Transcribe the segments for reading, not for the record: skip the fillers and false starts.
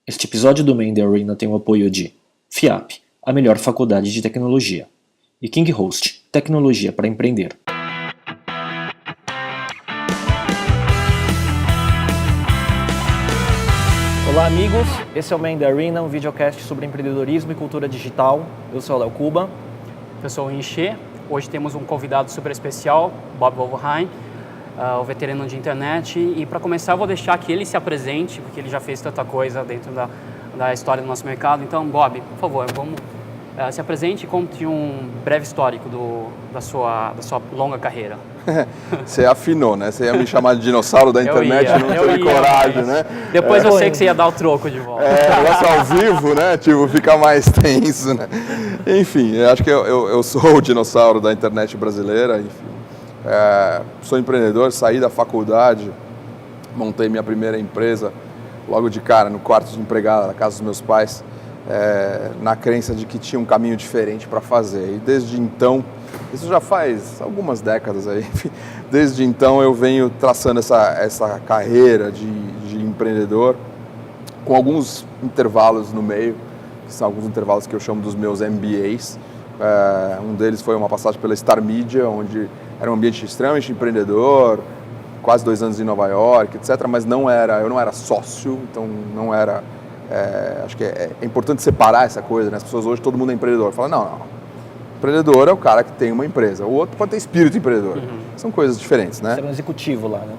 Este episódio do Main The Arena tem o apoio de FIAP, a melhor faculdade de tecnologia, e KingHost, tecnologia para empreender. Olá amigos, esse é o Main The Arena, um videocast sobre empreendedorismo e cultura digital. Eu sou o Léo Cuba. Eu sou o Inche. Hoje temos um convidado super especial, Bob Wolverheim, o veterano de internet. E para começar eu vou deixar que ele se apresente, porque ele já fez tanta coisa dentro da história do nosso mercado. Então, Bob, por favor, se apresente e conte um breve histórico da sua longa carreira. Você afinou, né? Você ia me chamar de dinossauro da internet, não teve coragem, né? Depois eu sei que você ia dar o troco de volta. Negócio ao vivo, né? Tipo, fica mais tenso, né? Enfim, eu acho que eu sou o dinossauro da internet brasileira, enfim. Sou empreendedor, saí da faculdade, montei minha primeira empresa logo de cara, no quarto de empregada, na casa dos meus pais, na crença de que tinha um caminho diferente para fazer. E desde então, isso já faz algumas décadas aí, desde então eu venho traçando essa carreira de empreendedor, com alguns intervalos no meio, que são alguns intervalos que eu chamo dos meus MBAs. Um deles foi uma passagem pela Star Media, onde era um ambiente extremamente empreendedor, quase 2 anos em Nova York, etc. Mas eu não era sócio, então não era... acho que é importante separar essa coisa, né? As pessoas hoje, todo mundo é empreendedor. Fala, não. Empreendedor é o cara que tem uma empresa. O outro pode ter espírito empreendedor. São coisas diferentes, né? Você era um executivo lá, né?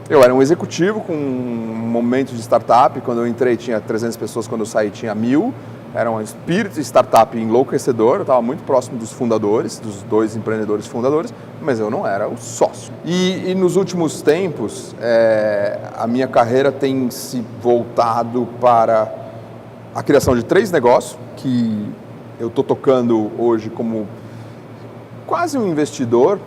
Eu era um executivo com um momento de startup. Quando eu entrei tinha 300 pessoas, quando eu saí tinha 1.000. Era um espírito de startup enlouquecedor. Eu estava muito próximo dos fundadores, dos 2 empreendedores fundadores, mas eu não era o sócio. E nos últimos tempos, a minha carreira tem se voltado para a criação de 3 negócios que eu estou tocando hoje como quase um investidor.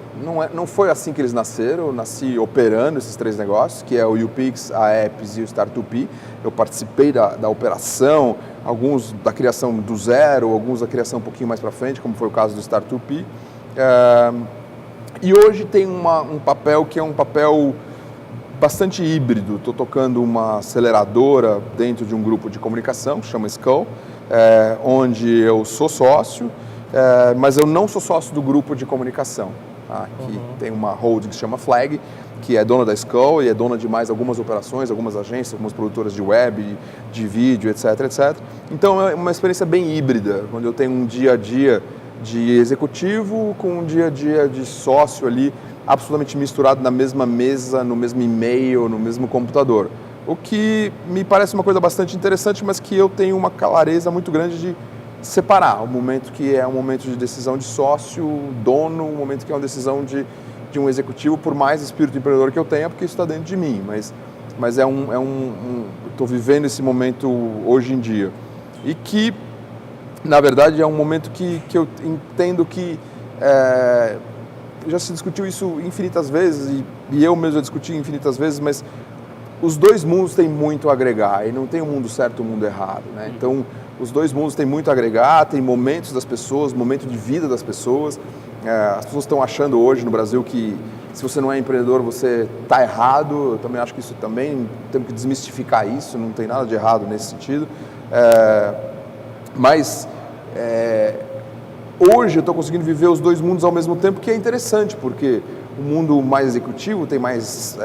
Não foi assim que eles nasceram. Eu nasci operando esses 3 negócios, que é o YouPix, a Apps e o Start2P. Eu participei da operação, alguns da criação do zero, alguns da criação um pouquinho mais para frente, como foi o caso do Start2P. E hoje tem um papel que é um papel bastante híbrido. Estou tocando uma aceleradora dentro de um grupo de comunicação que chama Skull, onde eu sou sócio, mas eu não sou sócio do grupo de comunicação. Aqui tem uma holding que se chama Flag, que é dona da Skull e é dona de mais algumas operações, algumas agências, algumas produtoras de web, de vídeo, etc, etc. Então é uma experiência bem híbrida, onde eu tenho um dia a dia de executivo com um dia a dia de sócio ali, absolutamente misturado na mesma mesa, no mesmo e-mail, no mesmo computador. O que me parece uma coisa bastante interessante, mas que eu tenho uma clareza muito grande de separar o momento que é um momento de decisão de sócio, dono, o momento que é uma decisão de um executivo, por mais espírito empreendedor que eu tenha, porque isso está dentro de mim, mas estou vivendo esse momento hoje em dia. E que, na verdade, é um momento que eu entendo que já se discutiu isso infinitas vezes, e eu mesmo já discuti infinitas vezes, mas os 2 mundos têm muito a agregar, e não tem um mundo certo e um mundo errado, né? Então, os 2 mundos têm muito a agregar, tem momentos das pessoas, momento de vida das pessoas. As pessoas estão achando hoje no Brasil que se você não é empreendedor, você está errado. Eu também acho que isso também, temos que desmistificar isso, não tem nada de errado nesse sentido. Mas hoje eu estou conseguindo viver os 2 mundos ao mesmo tempo, que é interessante, porque o mundo mais executivo tem mais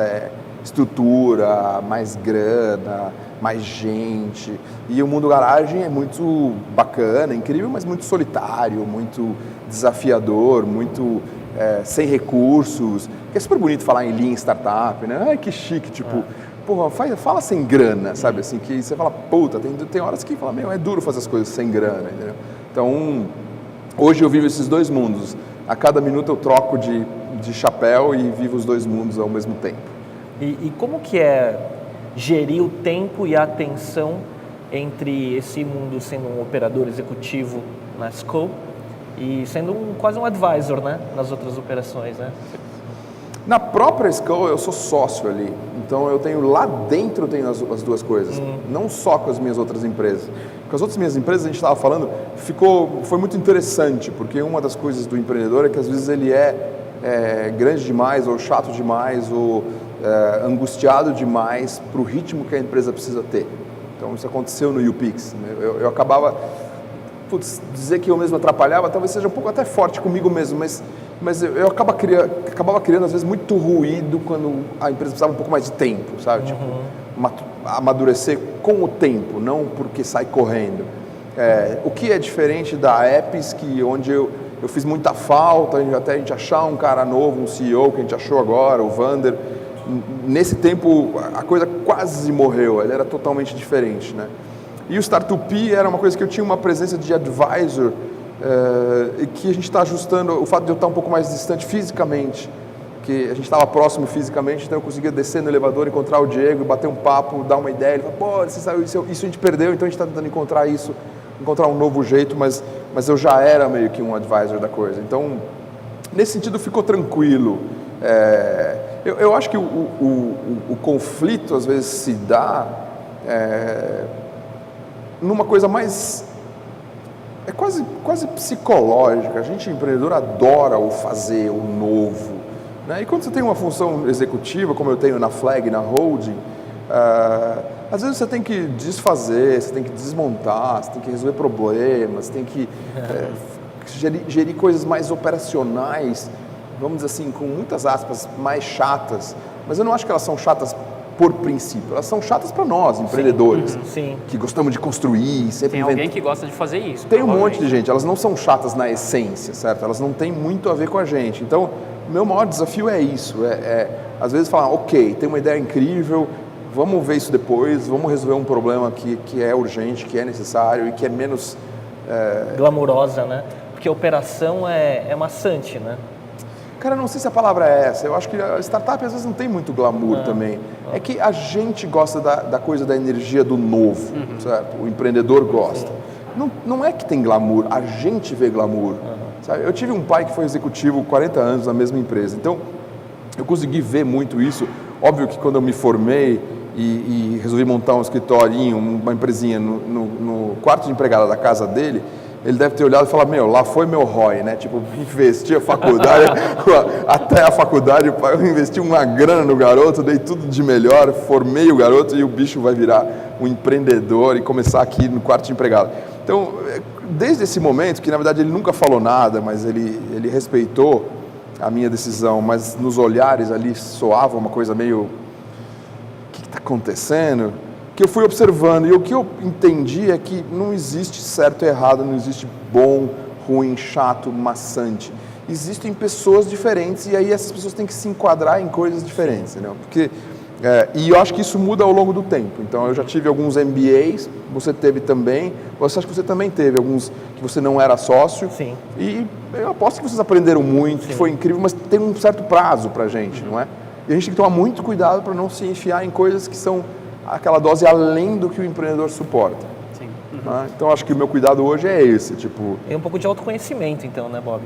estrutura, mais grana, mais gente, e o mundo garagem é muito bacana, incrível, mas muito solitário, muito desafiador, muito sem recursos. É super bonito falar em Lean Startup, né? Ai, que chique, tipo, porra, fala sem grana, sabe? Assim, que você fala, puta, tem horas que fala, é duro fazer as coisas sem grana, entendeu? Então, hoje eu vivo esses 2 mundos. A cada minuto eu troco de chapéu e vivo os 2 mundos ao mesmo tempo. E como que é gerir o tempo e a atenção entre esse mundo sendo um operador executivo na Skull e sendo quase um advisor, né, nas outras operações, né? Na própria Skull eu sou sócio ali, então eu tenho lá dentro eu tenho as 2 coisas, não só com as minhas outras empresas. Com as outras minhas empresas a gente estava falando, foi muito interessante, porque uma das coisas do empreendedor é que às vezes ele é grande demais ou chato demais ou angustiado demais para o ritmo que a empresa precisa ter. Então isso aconteceu no UPix. Né? Eu acabava, dizer que eu mesmo atrapalhava, talvez seja um pouco até forte comigo mesmo, mas eu acabava criando às vezes muito ruído quando a empresa precisava um pouco mais de tempo, sabe? Tipo, amadurecer com o tempo, não porque sai correndo. O que é diferente da Apps, onde eu fiz muita falta, até a gente achar um cara novo, um CEO que a gente achou agora, o Vander. Nesse tempo a coisa quase morreu, ele era totalmente diferente, né? E o Startup era uma coisa que eu tinha uma presença de advisor, e que a gente está ajustando, o fato de eu estar um pouco mais distante fisicamente, que a gente estava próximo fisicamente, então eu conseguia descer no elevador, encontrar o Diego, bater um papo, dar uma ideia, ele falou, pô, você sabe, isso a gente perdeu, então a gente está tentando encontrar um novo jeito, mas eu já era meio que um advisor da coisa, então nesse sentido ficou tranquilo. Eu acho que o conflito às vezes se dá numa coisa mais, quase psicológica. A gente empreendedor adora o fazer, o novo, né? E quando você tem uma função executiva, como eu tenho na Flag, na Holding, às vezes você tem que desfazer, você tem que desmontar, você tem que resolver problemas, você tem que gerir coisas mais operacionais, vamos dizer assim, com muitas aspas, mais chatas, mas eu não acho que elas são chatas por princípio, elas são chatas para nós, empreendedores, que gostamos de construir, sempre tem alguém que gosta de fazer isso. Tem um monte de gente, elas não são chatas na essência, certo? Elas não têm muito a ver com a gente. Então, o meu maior desafio é isso, às vezes falar, ok, tem uma ideia incrível, vamos ver isso depois, vamos resolver um problema que é urgente, que é necessário e que é menos... glamurosa, né? Porque a operação é maçante, né? Cara, não sei se a palavra é essa. Eu acho que a startup às vezes não tem muito glamour também. É que a gente gosta da coisa da energia do novo, certo? O empreendedor gosta. Não é que tem glamour, a gente vê glamour. Sabe? Eu tive um pai que foi executivo 40 anos na mesma empresa, então eu consegui ver muito isso. Óbvio que quando eu me formei e resolvi montar um escritorinho, uma empresinha no quarto de empregada da casa dele, ele deve ter olhado e falado, lá foi meu ROI, né? Tipo, investi a faculdade, até a faculdade, eu investi uma grana no garoto, dei tudo de melhor, formei o garoto e o bicho vai virar um empreendedor e começar aqui no quarto de empregado. Então, desde esse momento, que na verdade ele nunca falou nada, mas ele respeitou a minha decisão, mas nos olhares ali soava uma coisa meio, o que está acontecendo? Que eu fui observando, e o que eu entendi é que não existe certo e errado, não existe bom, ruim, chato, maçante. Existem pessoas diferentes e aí essas pessoas têm que se enquadrar em coisas diferentes, entendeu? Porque, e eu acho que isso muda ao longo do tempo. Então, eu já tive alguns MBAs, você teve também, você acha que você também teve alguns que você não era sócio. Sim. E eu aposto que vocês aprenderam muito, que foi incrível, mas tem um certo prazo pra gente, não é? E a gente tem que tomar muito cuidado para não se enfiar em coisas que são aquela dose além do que o empreendedor suporta. Sim. Então, acho que o meu cuidado hoje é esse, tipo... Tem um pouco de autoconhecimento, então, né, Bob?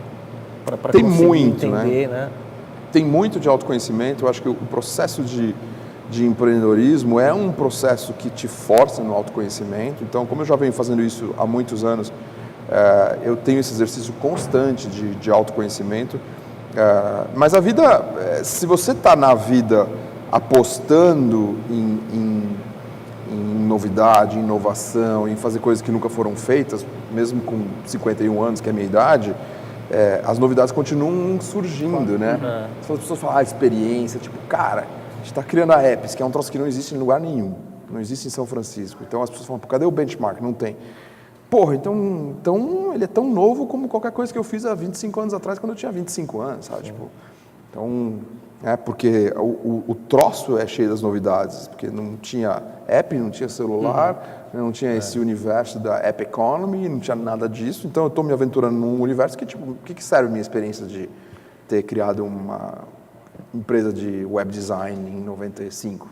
Pra tem conseguir muito, entender, né? Tem muito de autoconhecimento. Eu acho que o processo de empreendedorismo é um processo que te força no autoconhecimento. Então, como eu já venho fazendo isso há muitos anos, eu tenho esse exercício constante de autoconhecimento. Mas a vida, se você está na vida apostando em novidade, em inovação, em fazer coisas que nunca foram feitas, mesmo com 51 anos, que é a minha idade, as novidades continuam surgindo, né? As pessoas falam, experiência, tipo, cara, a gente está criando a Apps, que é um troço que não existe em lugar nenhum, não existe em São Francisco. Então as pessoas falam, cadê o benchmark? Não tem. Porra, então ele é tão novo como qualquer coisa que eu fiz há 25 anos atrás, quando eu tinha 25 anos, sabe? Tipo, então... porque o troço é cheio das novidades, porque não tinha app, não tinha celular, não tinha esse universo da app economy, não tinha nada disso, então eu estou me aventurando num universo que, tipo, o que serve a minha experiência de ter criado uma empresa de web design em 95?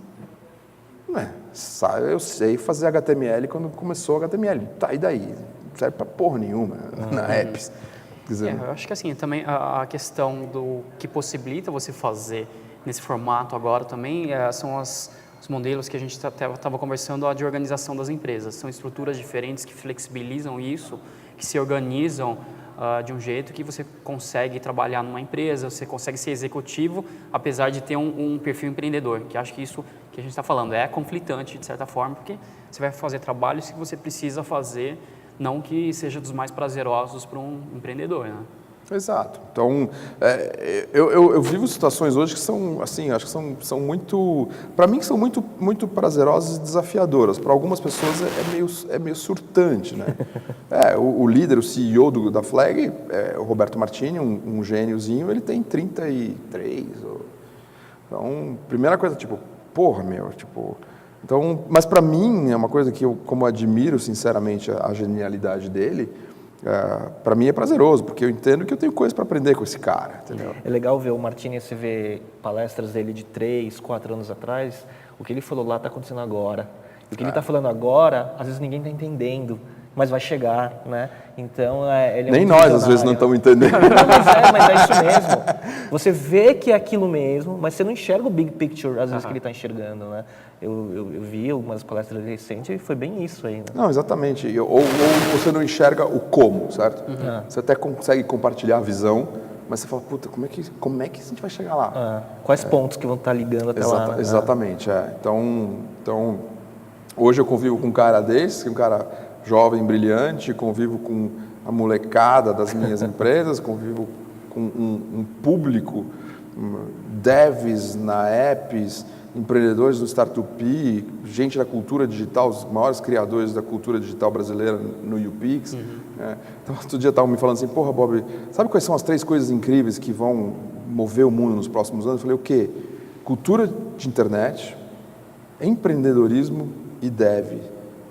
Eu sei fazer HTML quando começou o HTML, tá, e daí? Não serve pra porra nenhuma na apps. Eu acho que assim, também a questão do que possibilita você fazer nesse formato agora também são os modelos que a gente estava conversando de organização das empresas. São estruturas diferentes que flexibilizam isso, que se organizam de um jeito que você consegue trabalhar numa empresa, você consegue ser executivo, apesar de ter um perfil empreendedor, que acho que isso que a gente está falando. É conflitante, de certa forma, porque você vai fazer trabalhos que você precisa fazer, não que seja dos mais prazerosos para um empreendedor, né? Exato. Então, eu vivo situações hoje que são, assim, acho que são muito, para mim, são muito prazerosas e desafiadoras. Para algumas pessoas é meio surtante, né? O líder, o CEO da Flag, o Roberto Martini, um gêniozinho, ele tem 33. Então, primeira coisa, tipo, porra, meu, tipo... Então, mas para mim, é uma coisa que eu, como admiro, sinceramente, a genialidade dele, para mim é prazeroso, porque eu entendo que eu tenho coisa para aprender com esse cara, entendeu? É legal ver o Martini, você vê palestras dele de 3, 4 anos atrás, o que ele falou lá está acontecendo agora. E o que ele está falando agora, às vezes ninguém está entendendo, mas vai chegar, né? Então, ele é nem muito nós, às vezes, não estamos entendendo. Não, mas é isso mesmo. Você vê que é aquilo mesmo, mas você não enxerga o big picture, às vezes, que ele está enxergando, né? Eu vi algumas palestras recentes e foi bem isso aí, né? Não, exatamente. Ou você não enxerga o como, certo? Você até consegue compartilhar a visão, mas você fala, puta, como é que a gente vai chegar lá? Quais pontos que vão estar ligando até lá? Né? Exatamente, Então, hoje eu convivo com um cara desse, um cara jovem, brilhante, convivo com a molecada das minhas empresas, convivo com um público, devs na apps, empreendedores no Startup, gente da cultura digital, os maiores criadores da cultura digital brasileira no YouPix. Então, outro dia estavam me falando assim, porra, Bob, sabe quais são as 3 coisas incríveis que vão mover o mundo nos próximos anos? Eu falei, o quê? Cultura de internet, empreendedorismo e dev.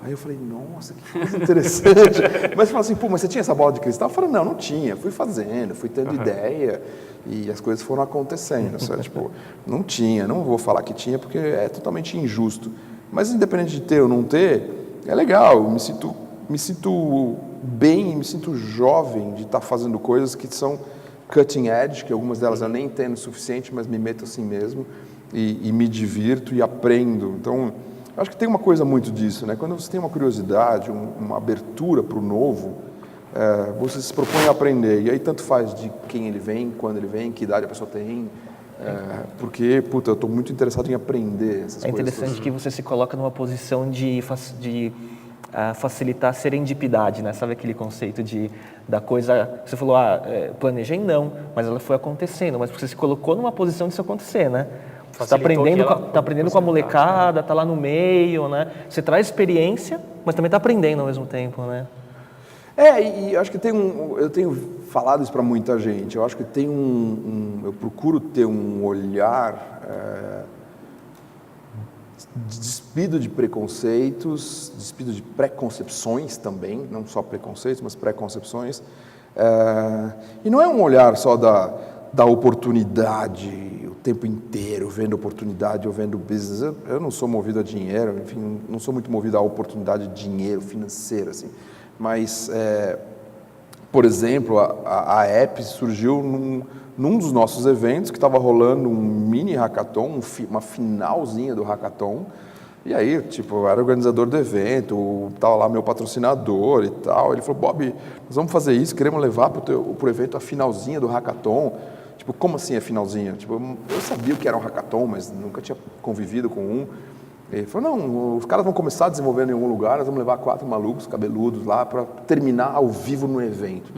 Aí eu falei, nossa, que coisa interessante. Mas fala assim, pô, mas você tinha essa bola de cristal? Eu falei, não tinha. Fui fazendo, fui tendo ideia e as coisas foram acontecendo. Tipo, não tinha, não vou falar que tinha porque é totalmente injusto. Mas independente de ter ou não ter, é legal. Eu me sinto bem, me sinto jovem de estar fazendo coisas que são cutting edge, que algumas delas eu nem entendo o suficiente, mas me meto assim mesmo e me divirto e aprendo. Então, acho que tem uma coisa muito disso, né? Quando você tem uma curiosidade, uma abertura para o novo, você se propõe a aprender. E aí tanto faz de quem ele vem, quando ele vem, que idade a pessoa tem. Porque, puta, eu estou muito interessado em aprender essas coisas. É interessante que você se coloca numa posição de facilitar a serendipidade, né? Sabe aquele conceito da coisa... Você falou, planejei não, mas ela foi acontecendo. Mas você se colocou numa posição de isso acontecer, né? Você está aprendendo com a molecada, está lá no meio, né? Você traz experiência, mas também está aprendendo ao mesmo tempo, né? E acho que eu tenho falado isso para muita gente, eu acho que tem eu procuro ter um olhar despido de preconceitos, despido de preconcepções também, não só preconceitos, mas preconcepções, e não é um olhar só da oportunidade o tempo inteiro, vendo oportunidade ou vendo business. Eu não sou movido a dinheiro, enfim, não sou muito movido à oportunidade de dinheiro financeiro, assim. Mas, por exemplo, a app surgiu num dos nossos eventos que estava rolando um mini hackathon, uma finalzinha do hackathon. E aí, tipo, eu era organizador do evento, estava lá meu patrocinador e tal. Ele falou, Bob, nós vamos fazer isso, queremos levar para o evento a finalzinha do hackathon. Tipo, como assim a finalzinha? Tipo, eu sabia o que era um hackathon, mas nunca tinha convivido com um. Ele falou, não, os caras vão começar a desenvolver em algum lugar, nós vamos levar 4 malucos cabeludos lá para terminar ao vivo no evento.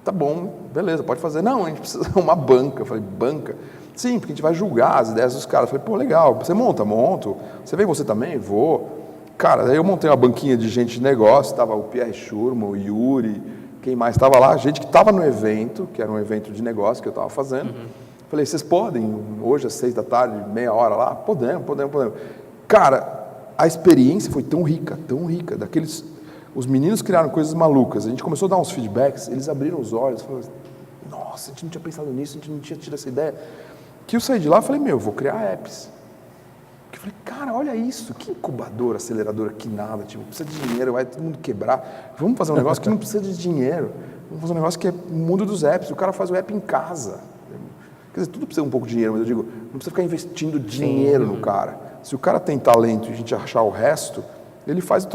Tá bom, beleza, pode fazer. Não, a gente precisa de uma banca. Eu falei, banca? Sim, porque a gente vai julgar as ideias dos caras. Eu falei, pô, legal, você monta? Monto. Você vem você também? Vou. Cara, daí eu montei uma banquinha de gente de negócio, estava o Pierre Schurman, o Yuri, quem mais estava lá? Gente que estava no evento, que era um evento de negócio que eu estava fazendo. Falei, vocês podem, hoje às 6 da tarde, meia hora lá? Podemos. Cara, a experiência foi tão rica, os meninos criaram coisas malucas, a gente começou a dar uns feedbacks, eles abriram os olhos, falaram, nossa, a gente não tinha pensado nisso, a gente não tinha tido essa ideia, que eu saí de lá e falei, eu vou criar apps. Eu falei, cara, olha isso, que incubadora, aceleradora, que nada, tipo, precisa de dinheiro, vai todo mundo quebrar, vamos fazer um negócio que não precisa de dinheiro, vamos fazer um negócio que é o mundo dos apps, o cara faz o app em casa. Quer dizer, tudo precisa um pouco de dinheiro, mas eu digo, não precisa ficar investindo dinheiro no cara. Se o cara tem talento e a gente achar o resto, ele faz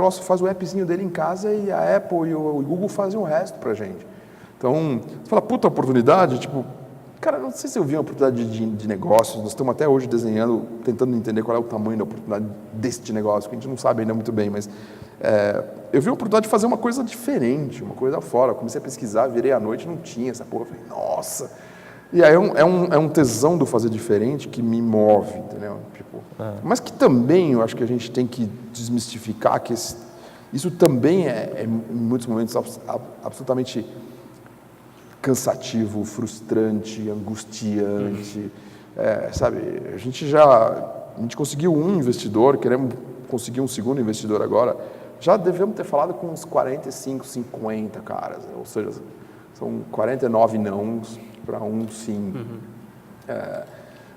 o appzinho dele em casa e a Apple e o Google fazem o resto pra gente. Então, você fala, puta oportunidade, tipo, cara, não sei se eu vi uma oportunidade de negócios, nós estamos até hoje desenhando, tentando entender qual é o tamanho da oportunidade deste negócio, que a gente não sabe ainda muito bem, mas eu vi a oportunidade de fazer uma coisa diferente, uma coisa fora. Eu comecei a pesquisar, virei à noite, não tinha essa porra, eu falei, nossa. E aí é um tesão do fazer diferente que me move, entendeu? Tipo, mas que também eu acho que a gente tem que desmistificar que isso também em muitos momentos, absolutamente cansativo, frustrante, angustiante, sabe? A gente conseguiu um investidor, queremos conseguir um segundo investidor agora, já devemos ter falado com uns 45, 50 caras, ou seja, são 49 nãos para um sim.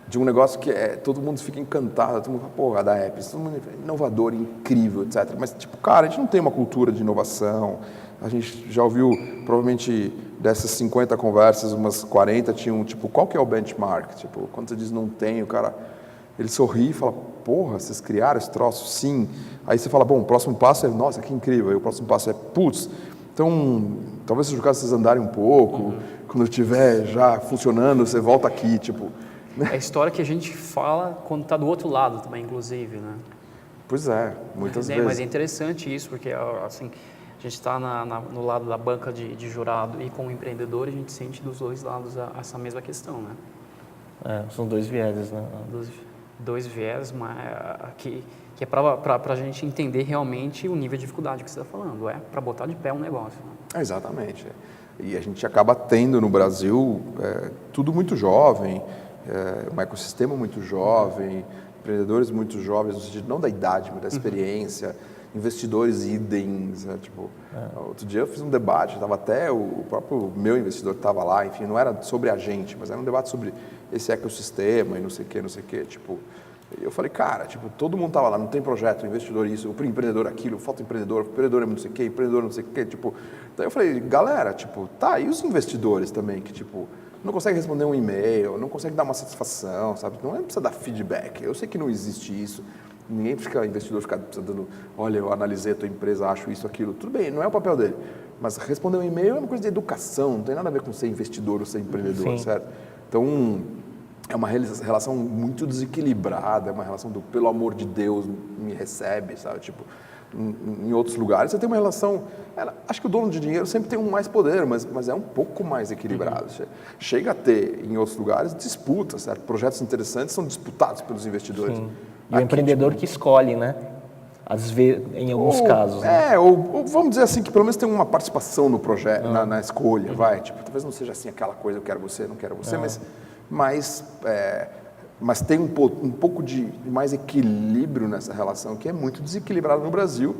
De um negócio que todo mundo fica encantado, todo mundo fala, porra, da Apple, todo mundo é inovador, incrível, etc. Mas, tipo, cara, a gente não tem uma cultura de inovação, a gente já ouviu, provavelmente, dessas 50 conversas, umas 40 tinham, tipo, qual que é o benchmark? Tipo, quando você diz não tem, o cara, ele sorri e fala, porra, vocês criaram esse troço? Sim. Aí você fala, bom, o próximo passo é, nossa, que incrível. Aí o próximo passo é, putz, então, talvez seja o caso de vocês andarem um pouco, quando estiver já funcionando, você volta aqui, tipo... É a história que a gente fala quando está do outro lado também, inclusive, né? Pois é, muitas vezes. Mas é interessante isso, porque assim, a gente está no lado da banca de jurado e como empreendedor, a gente sente dos dois lados essa mesma questão, né? São dois vieses, né? Dois viés, mas que é para a gente entender realmente o nível de dificuldade que você está falando, para botar de pé um negócio. Né? Exatamente. E a gente acaba tendo no Brasil tudo muito jovem, um ecossistema muito jovem, empreendedores muito jovens, no sentido não da idade, mas da experiência, investidores idens, né? Tipo, outro dia eu fiz um debate, estava até o próprio meu investidor que estava lá, enfim, não era sobre a gente, mas era um debate sobre esse ecossistema e não sei o que, tipo, eu falei, cara, tipo, todo mundo estava lá, não tem projeto, o investidor isso, o empreendedor aquilo, falta empreendedor é não sei o que, empreendedor não sei o que, tipo, então eu falei, galera, tipo, tá, e os investidores também, que tipo, não consegue responder um e-mail, não consegue dar uma satisfação, sabe? Não precisa dar feedback. Eu sei que não existe isso. Ninguém fica, investidor fica dando, olha, eu analisei a tua empresa, acho isso, aquilo. Tudo bem, não é o papel dele. Mas responder um e-mail é uma coisa de educação, não tem nada a ver com ser investidor ou ser empreendedor, Sim. certo? Então, é uma relação muito desequilibrada, é uma relação do, pelo amor de Deus, me recebe, sabe? Tipo, em outros lugares você tem uma relação, acho que o dono de dinheiro sempre tem mais poder, mas é um pouco mais equilibrado. Chega a ter, em outros lugares, disputas, certo? Projetos interessantes são disputados pelos investidores. Sim. E o empreendedor que escolhe, né? Às vezes, em alguns casos. Né? Ou vamos dizer assim, que pelo menos tem uma participação no projeto, na escolha, vai. Tipo, talvez não seja assim aquela coisa, eu quero você, não quero você, mas tem um pouco de mais equilíbrio nessa relação, que é muito desequilibrado no Brasil,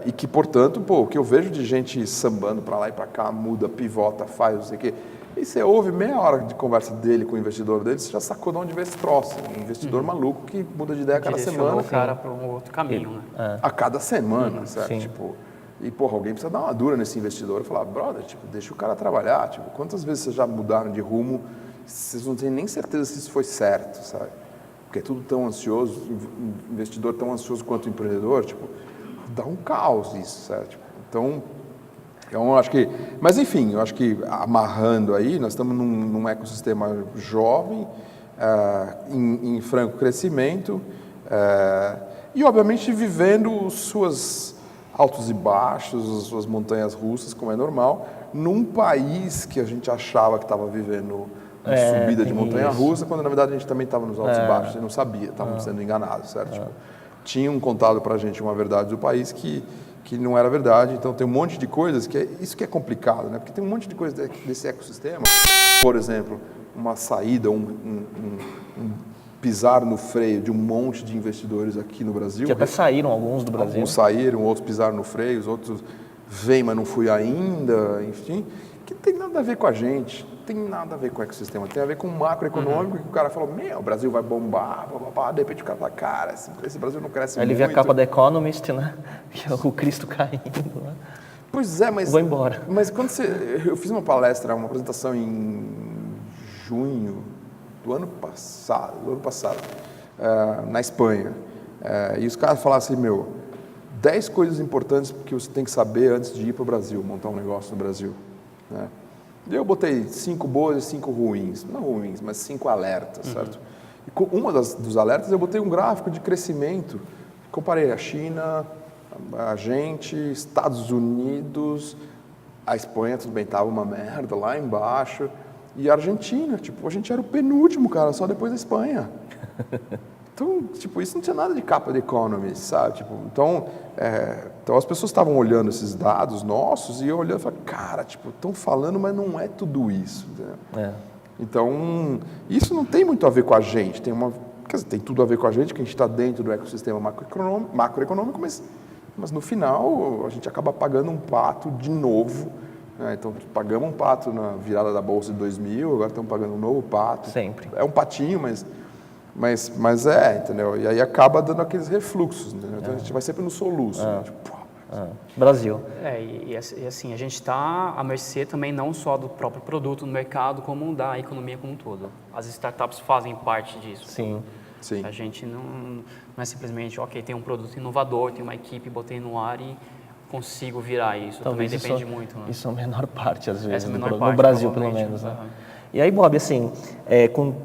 e que, portanto, o que eu vejo de gente sambando para lá e para cá, muda, pivota, faz, não sei o quê, e você ouve meia hora de conversa dele com o investidor dele, você já sacou de onde veio esse troço, um investidor maluco que muda de ideia a cada semana. O cara para um outro caminho, né? A cada semana, certo? Sim. Tipo, e, alguém precisa dar uma dura nesse investidor e falar, brother, tipo, deixa o cara trabalhar, tipo, quantas vezes vocês já mudaram de rumo, vocês não têm nem certeza se isso foi certo, sabe? Porque é tudo tão ansioso, investidor tão ansioso quanto o empreendedor, tipo, dá um caos isso, certo? Tipo, então, eu acho que... Mas, enfim, eu acho que amarrando aí, nós estamos num ecossistema jovem, em franco crescimento, e, obviamente, vivendo suas altos e baixos, suas montanhas russas, como é normal, num país que a gente achava que estava vivendo subida de montanha-russa, quando na verdade a gente também estava nos altos e baixos e não sabia, estávamos sendo enganados, certo? Tipo, tinham contado para a gente uma verdade do país que não era verdade, então tem um monte de coisas isso que é complicado, né? Porque tem um monte de coisas desse ecossistema, por exemplo, uma saída, um pisar no freio de um monte de investidores aqui no Brasil. Que até saíram alguns do Brasil. Alguns saíram, outros pisaram no freio, os outros vêm, mas não fui ainda, enfim, que não tem nada a ver com a gente, não tem nada a ver com o ecossistema, tem a ver com o macroeconômico, que o cara falou, o Brasil vai bombar, de repente o cara fala, cara, esse Brasil não cresce muito. Aí ele vê a capa da Economist, né? Que é o Cristo caindo, né? Pois é, mas... Vou embora. Mas quando eu fiz uma palestra, uma apresentação em junho do ano passado, na Espanha, e os caras falaram assim, 10 coisas importantes que você tem que saber antes de ir para o Brasil, montar um negócio no Brasil, né? E eu botei 5 boas e 5 ruins. Não ruins, mas 5 alertas, certo? E com uma dos alertas eu botei um gráfico de crescimento. Comparei a China, a gente, Estados Unidos, a Espanha, tudo bem, estava uma merda lá embaixo. E a Argentina, tipo, a gente era o penúltimo, cara, só depois da Espanha. Então, tipo, isso não tinha nada de capa de Economist, sabe? Tipo, então as pessoas estavam olhando esses dados nossos e eu olhando e falando, cara, tipo, estão falando, mas não é tudo isso, entendeu? Então, isso não tem muito a ver com a gente, quer dizer, tem tudo a ver com a gente, que a gente está dentro do ecossistema macroeconômico, mas no final a gente acaba pagando um pato de novo. Então, pagamos um pato na virada da Bolsa de 2000, agora estamos pagando um novo pato. Sempre. É um patinho, mas entendeu? E aí acaba dando aqueles refluxos, entendeu? Então a gente vai sempre no soluço. Né? Tipo, Brasil. E assim, a gente está à mercê também não só do próprio produto no mercado, como da economia como um todo. As startups fazem parte disso. Sim. Sim. A gente não é simplesmente, ok, tem um produto inovador, tem uma equipe, botei no ar e consigo virar isso. Talvez também depende muito. Né? Isso é a menor parte, às vezes, parte, no Brasil, pelo menos. Né? E aí, Bob, assim,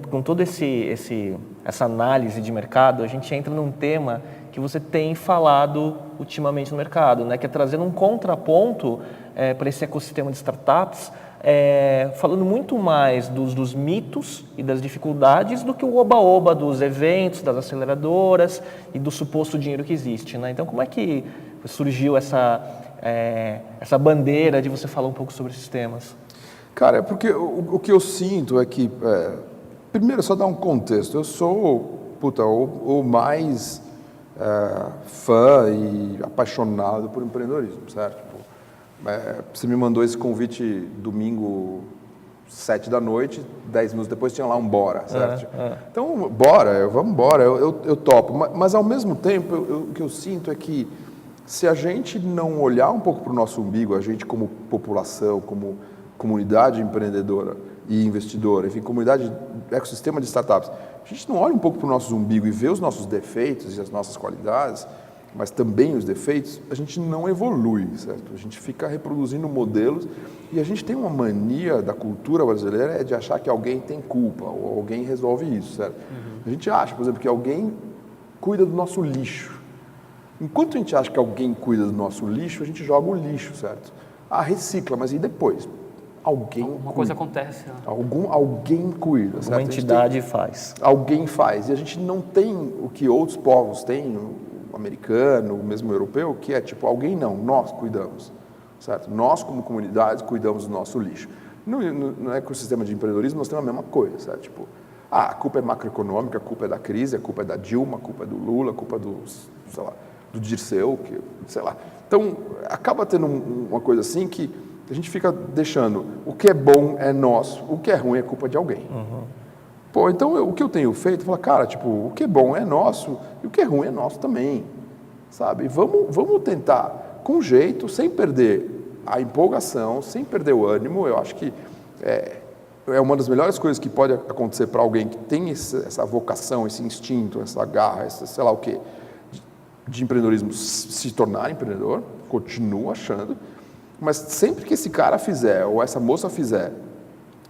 com toda essa análise de mercado, a gente entra num tema que você tem falado ultimamente no mercado, né? Que é trazendo um contraponto para esse ecossistema de startups, falando muito mais dos mitos e das dificuldades do que o oba-oba dos eventos, das aceleradoras e do suposto dinheiro que existe, né? Então, como é que surgiu essa bandeira de você falar um pouco sobre esses temas? Cara, é porque o que eu sinto é que, primeiro, só dar um contexto, eu sou o mais fã e apaixonado por empreendedorismo, certo? Você me mandou esse convite domingo, 7 da noite, 10 minutos depois tinha lá um bora, certo? Então, vamos embora, eu topo. Mas ao mesmo tempo, o que eu sinto é que se a gente não olhar um pouco para o nosso umbigo, a gente como população, como comunidade empreendedora e investidora, enfim, comunidade, ecossistema de startups, a gente não olha um pouco para o nosso umbigo e vê os nossos defeitos e as nossas qualidades, mas também os defeitos, a gente não evolui, certo? A gente fica reproduzindo modelos e a gente tem uma mania da cultura brasileira de achar que alguém tem culpa ou alguém resolve isso, certo? A gente acha, por exemplo, que alguém cuida do nosso lixo. Enquanto a gente acha que alguém cuida do nosso lixo, a gente joga o lixo, certo? Recicla, mas e depois? Alguma coisa acontece. Né? Alguém cuida, certo? Uma entidade faz. Alguém faz. E a gente não tem o que outros povos têm, o americano, o mesmo europeu, que é tipo, alguém não, nós cuidamos, certo? Nós, como comunidade, cuidamos do nosso lixo. No ecossistema de empreendedorismo, nós temos a mesma coisa, certo? Tipo, a culpa é macroeconômica, a culpa é da crise, a culpa é da Dilma, a culpa é do Lula, a culpa é do Dirceu, sei lá. Então, acaba tendo uma coisa assim que a gente fica deixando o que é bom é nosso, o que é ruim é culpa de alguém. Então o que eu tenho feito é falar, cara, tipo, o que é bom é nosso e o que é ruim é nosso também, sabe? Vamos tentar com jeito, sem perder a empolgação, sem perder o ânimo. Eu acho que é uma das melhores coisas que pode acontecer para alguém que tem essa vocação, esse instinto, essa garra, sei lá o quê, de empreendedorismo, se tornar empreendedor, continuo achando. Mas sempre que esse cara fizer, ou essa moça fizer,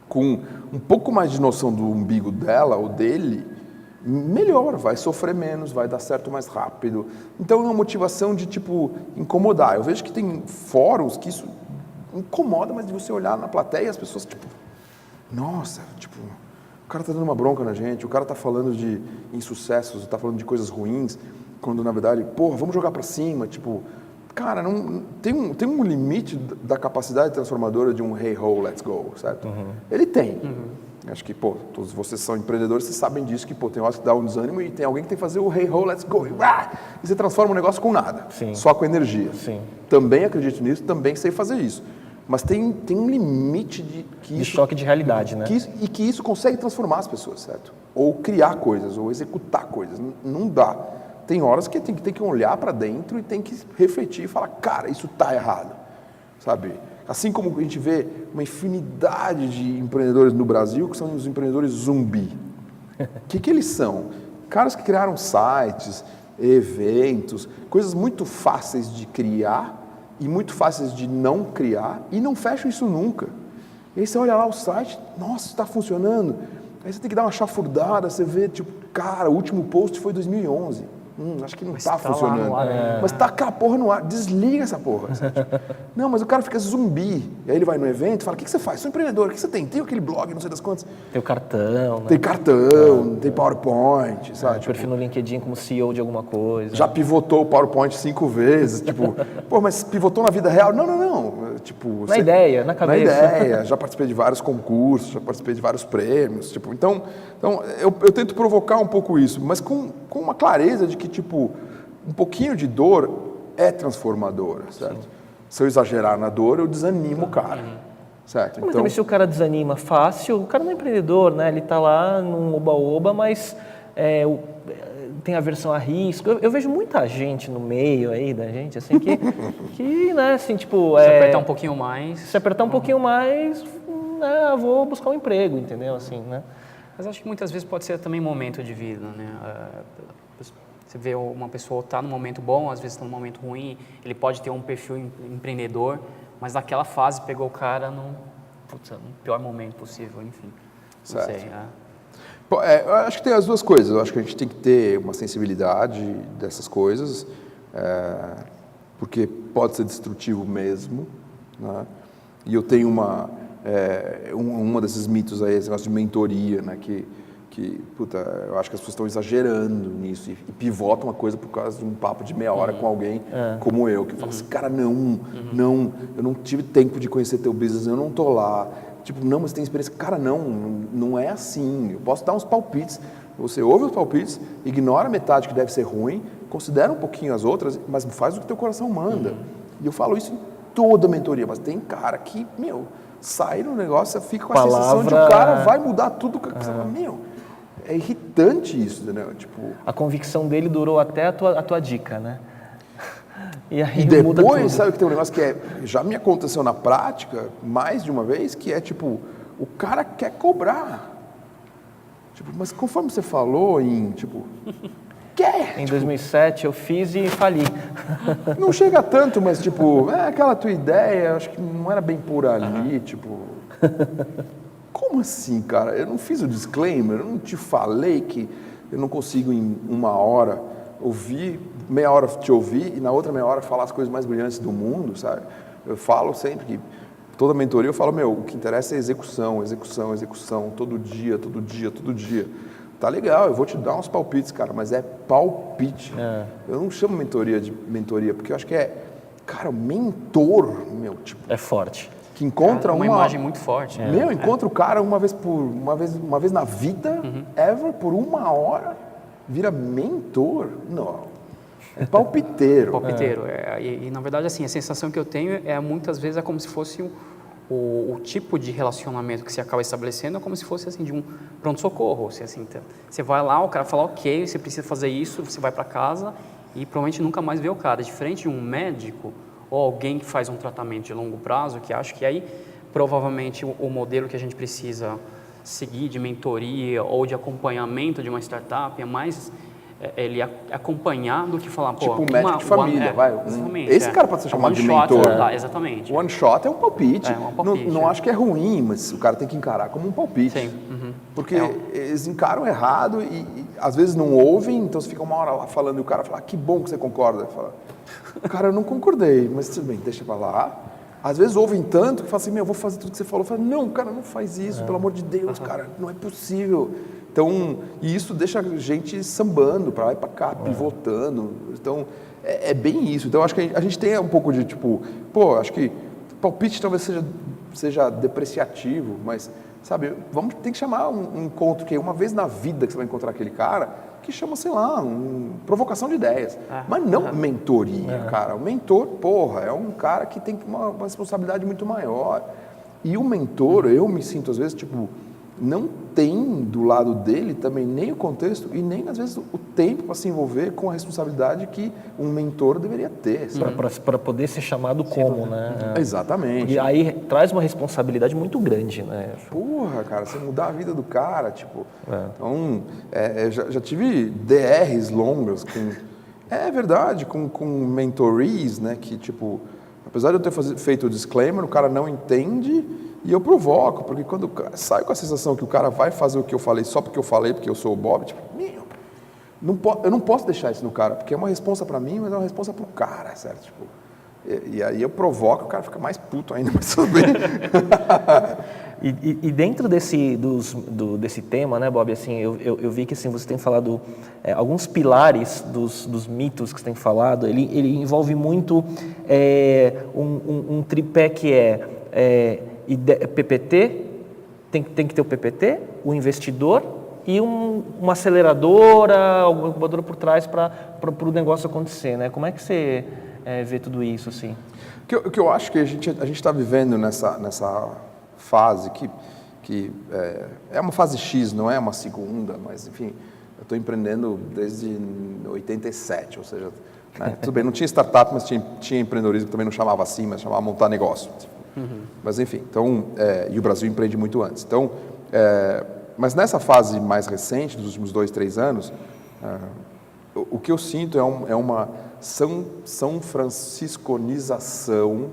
com um pouco mais de noção do umbigo dela ou dele, melhor, vai sofrer menos, vai dar certo mais rápido. Então é uma motivação de, tipo, incomodar. Eu vejo que tem fóruns que isso incomoda, mas de você olhar na plateia e as pessoas, tipo, nossa, tipo, o cara tá dando uma bronca na gente, o cara tá falando de insucessos, tá falando de coisas ruins, quando na verdade, porra, vamos jogar para cima, tipo... Cara, tem um limite da capacidade transformadora de um hey ho, let's go, certo? Ele tem. Acho que, todos vocês são empreendedores, vocês sabem disso, que, tem horas que dá um desânimo e tem alguém que tem que fazer o hey ho, let's go. E você transforma um negócio com nada, só com energia. Sim. Também acredito nisso, também sei fazer isso. Mas tem um limite de choque de realidade, né? Que isso consegue transformar as pessoas, certo? Ou criar coisas, ou executar coisas. Não dá. Tem horas que tem que olhar para dentro e tem que refletir e falar, cara, isso está errado, sabe? Assim como a gente vê uma infinidade de empreendedores no Brasil que são os empreendedores zumbi. O que eles são? Caras que criaram sites, eventos, coisas muito fáceis de criar e muito fáceis de não criar e não fecham isso nunca. E aí você olha lá o site, nossa, está funcionando. Aí você tem que dar uma chafurdada, você vê, tipo, cara, o último post foi 2011. Acho que não está funcionando. Lá no ar, Mas tá com a porra no ar, desliga essa porra. Sabe? Não, mas o cara fica zumbi. E aí ele vai no evento e fala, o que você faz? Sou empreendedor, o que você tem? Tem aquele blog, não sei das quantas. Tem o cartão, né? Tem cartão, tem PowerPoint, sabe? Tipo, Perfil no LinkedIn como CEO de alguma coisa. já pivotou o PowerPoint 5 vezes, tipo, pô, mas pivotou na vida real? Não, não, não. Tipo, Na ideia, na cabeça. Na ideia, já participei de vários concursos, já participei de vários prêmios, tipo, então eu tento provocar um pouco isso, mas com uma clareza de que, tipo, um pouquinho de dor é transformadora, certo? Sim. Se eu exagerar na dor, eu desanimo o cara, certo? Mas também se o cara desanima fácil, o cara não é empreendedor, né? Ele tá lá num oba-oba, mas tem aversão a risco. Eu vejo muita gente no meio aí da gente, assim, que né, assim, tipo... Se apertar um pouquinho mais... Se apertar um pouquinho mais, né, vou buscar um emprego, entendeu? Assim, né? Mas acho que muitas vezes pode ser também momento de vida, né? Você vê uma pessoa tá num momento bom, às vezes está num momento ruim, ele pode ter um perfil empreendedor, mas naquela fase pegou o cara no pior momento possível, enfim. Não certo. sei. Eu acho que tem as duas coisas. Eu acho que a gente tem que ter uma sensibilidade dessas coisas, porque pode ser destrutivo mesmo, né? E eu tenho uma desses mitos aí, esse negócio de mentoria, né? Que puta, eu acho que as pessoas estão exagerando nisso e pivotam a coisa por causa de um papo de meia hora com alguém como eu, que fala assim, cara, não, eu não tive tempo de conhecer teu business, eu não tô lá. Tipo, não, mas tem experiência. Cara, não é assim. Eu posso dar uns palpites. Você ouve os palpites, ignora metade que deve ser ruim, considera um pouquinho as outras, mas faz o que teu coração manda. E eu falo isso em toda a mentoria, mas tem cara que, sai no negócio, você fica com a sensação de que o cara vai mudar tudo. Você fala, é irritante isso, entendeu? Tipo... A convicção dele durou até a tua dica, né? E depois, sabe que tem um negócio que já me aconteceu na prática, mais de uma vez, que é tipo, o cara quer cobrar. Tipo, mas conforme você falou quer. Em 2007 eu fiz e fali. Não chega tanto, mas tipo, aquela tua ideia, acho que não era bem por ali, tipo... Como assim, cara? Eu não fiz o disclaimer, eu não te falei que eu não consigo em uma hora ouvir, meia hora te ouvir e na outra meia hora falar as coisas mais brilhantes do mundo, sabe? Eu falo sempre que toda mentoria eu falo, o que interessa é execução, todo dia. Tá legal, eu vou te dar uns palpites, cara, mas é palpite. Eu não chamo mentoria de mentoria, porque eu acho que cara, o mentor, tipo... É forte. Que encontra uma imagem muito forte. Encontra o cara uma vez na vida, por uma hora, vira mentor. Não, é palpiteiro. Palpiteiro. E na verdade, assim, a sensação que eu tenho muitas vezes como se fosse o tipo de relacionamento que você acaba estabelecendo, é como se fosse assim, de um pronto-socorro. Você vai lá, o cara fala, ok, você precisa fazer isso, você vai para casa e provavelmente nunca mais vê o cara. Diferente de um médico ou alguém que faz um tratamento de longo prazo, que acho que aí provavelmente o modelo que a gente precisa seguir de mentoria ou de acompanhamento de uma startup é mais ele acompanhar do que falar, tipo um médico de família, esse cara pode ser chamado de mentor. Exatamente. One shot é um palpite. Não acho que é ruim, mas o cara tem que encarar como um palpite. Sim. Porque eles encaram errado e às vezes não ouvem, então você fica uma hora lá falando e o cara fala, que bom que você concorda. Fala, cara, eu não concordei, mas tudo bem, deixa pra lá. Às vezes ouvem tanto que fala assim, eu vou fazer tudo que você falou. Fala, não, cara, não faz isso, pelo amor de Deus, cara, não é possível. Então, e isso deixa a gente sambando pra lá e pra cá, pivotando. Então, é bem isso. Então, acho que a gente tem um pouco de tipo, acho que palpite talvez seja depreciativo, mas, sabe, tem que chamar um encontro que uma vez na vida que você vai encontrar aquele cara, que chama, sei lá, provocação de ideias. Mas não mentoria, cara. O mentor, é um cara que tem uma responsabilidade muito maior. E o mentor, eu me sinto às vezes, tipo, não tem do lado dele também nem o contexto e nem, às vezes, o tempo para se envolver com a responsabilidade que um mentor deveria ter. Para poder ser chamado como, né? Exatamente. E aí traz uma responsabilidade muito grande, né? Porra, cara, você mudar a vida do cara, tipo... Então, já tive DRs longas com... É verdade, com mentorees, né, que, tipo... Apesar de eu ter feito o disclaimer, o cara não entende e eu provoco, porque quando sai com a sensação que o cara vai fazer o que eu falei só porque eu falei, porque eu sou o Bob, tipo, eu não posso deixar isso no cara, porque é uma responsa para mim, mas é uma responsa pro cara, certo? Tipo, e aí eu provoco, o cara fica mais puto ainda, mas tudo bem. E dentro desse tema, né, Bob, assim, eu vi que assim, você tem falado alguns pilares dos mitos que você tem falado, ele envolve muito um tripé que PPT, tem que ter o PPT, o investidor e uma aceleradora, alguma incubadora por trás para o negócio acontecer, né? Como é que você vê tudo isso, assim? O que eu acho que a gente está vivendo nessa fase que é uma fase X, não é uma segunda, mas enfim, eu estou empreendendo desde 87, ou seja, né, tudo bem, não tinha startup, mas tinha empreendedorismo que também não chamava assim, mas chamava montar negócio. Mas enfim, então, e o Brasil empreende muito antes. Então, mas nessa fase mais recente, dos últimos 2, 3 anos, o que eu sinto é uma São Francisconização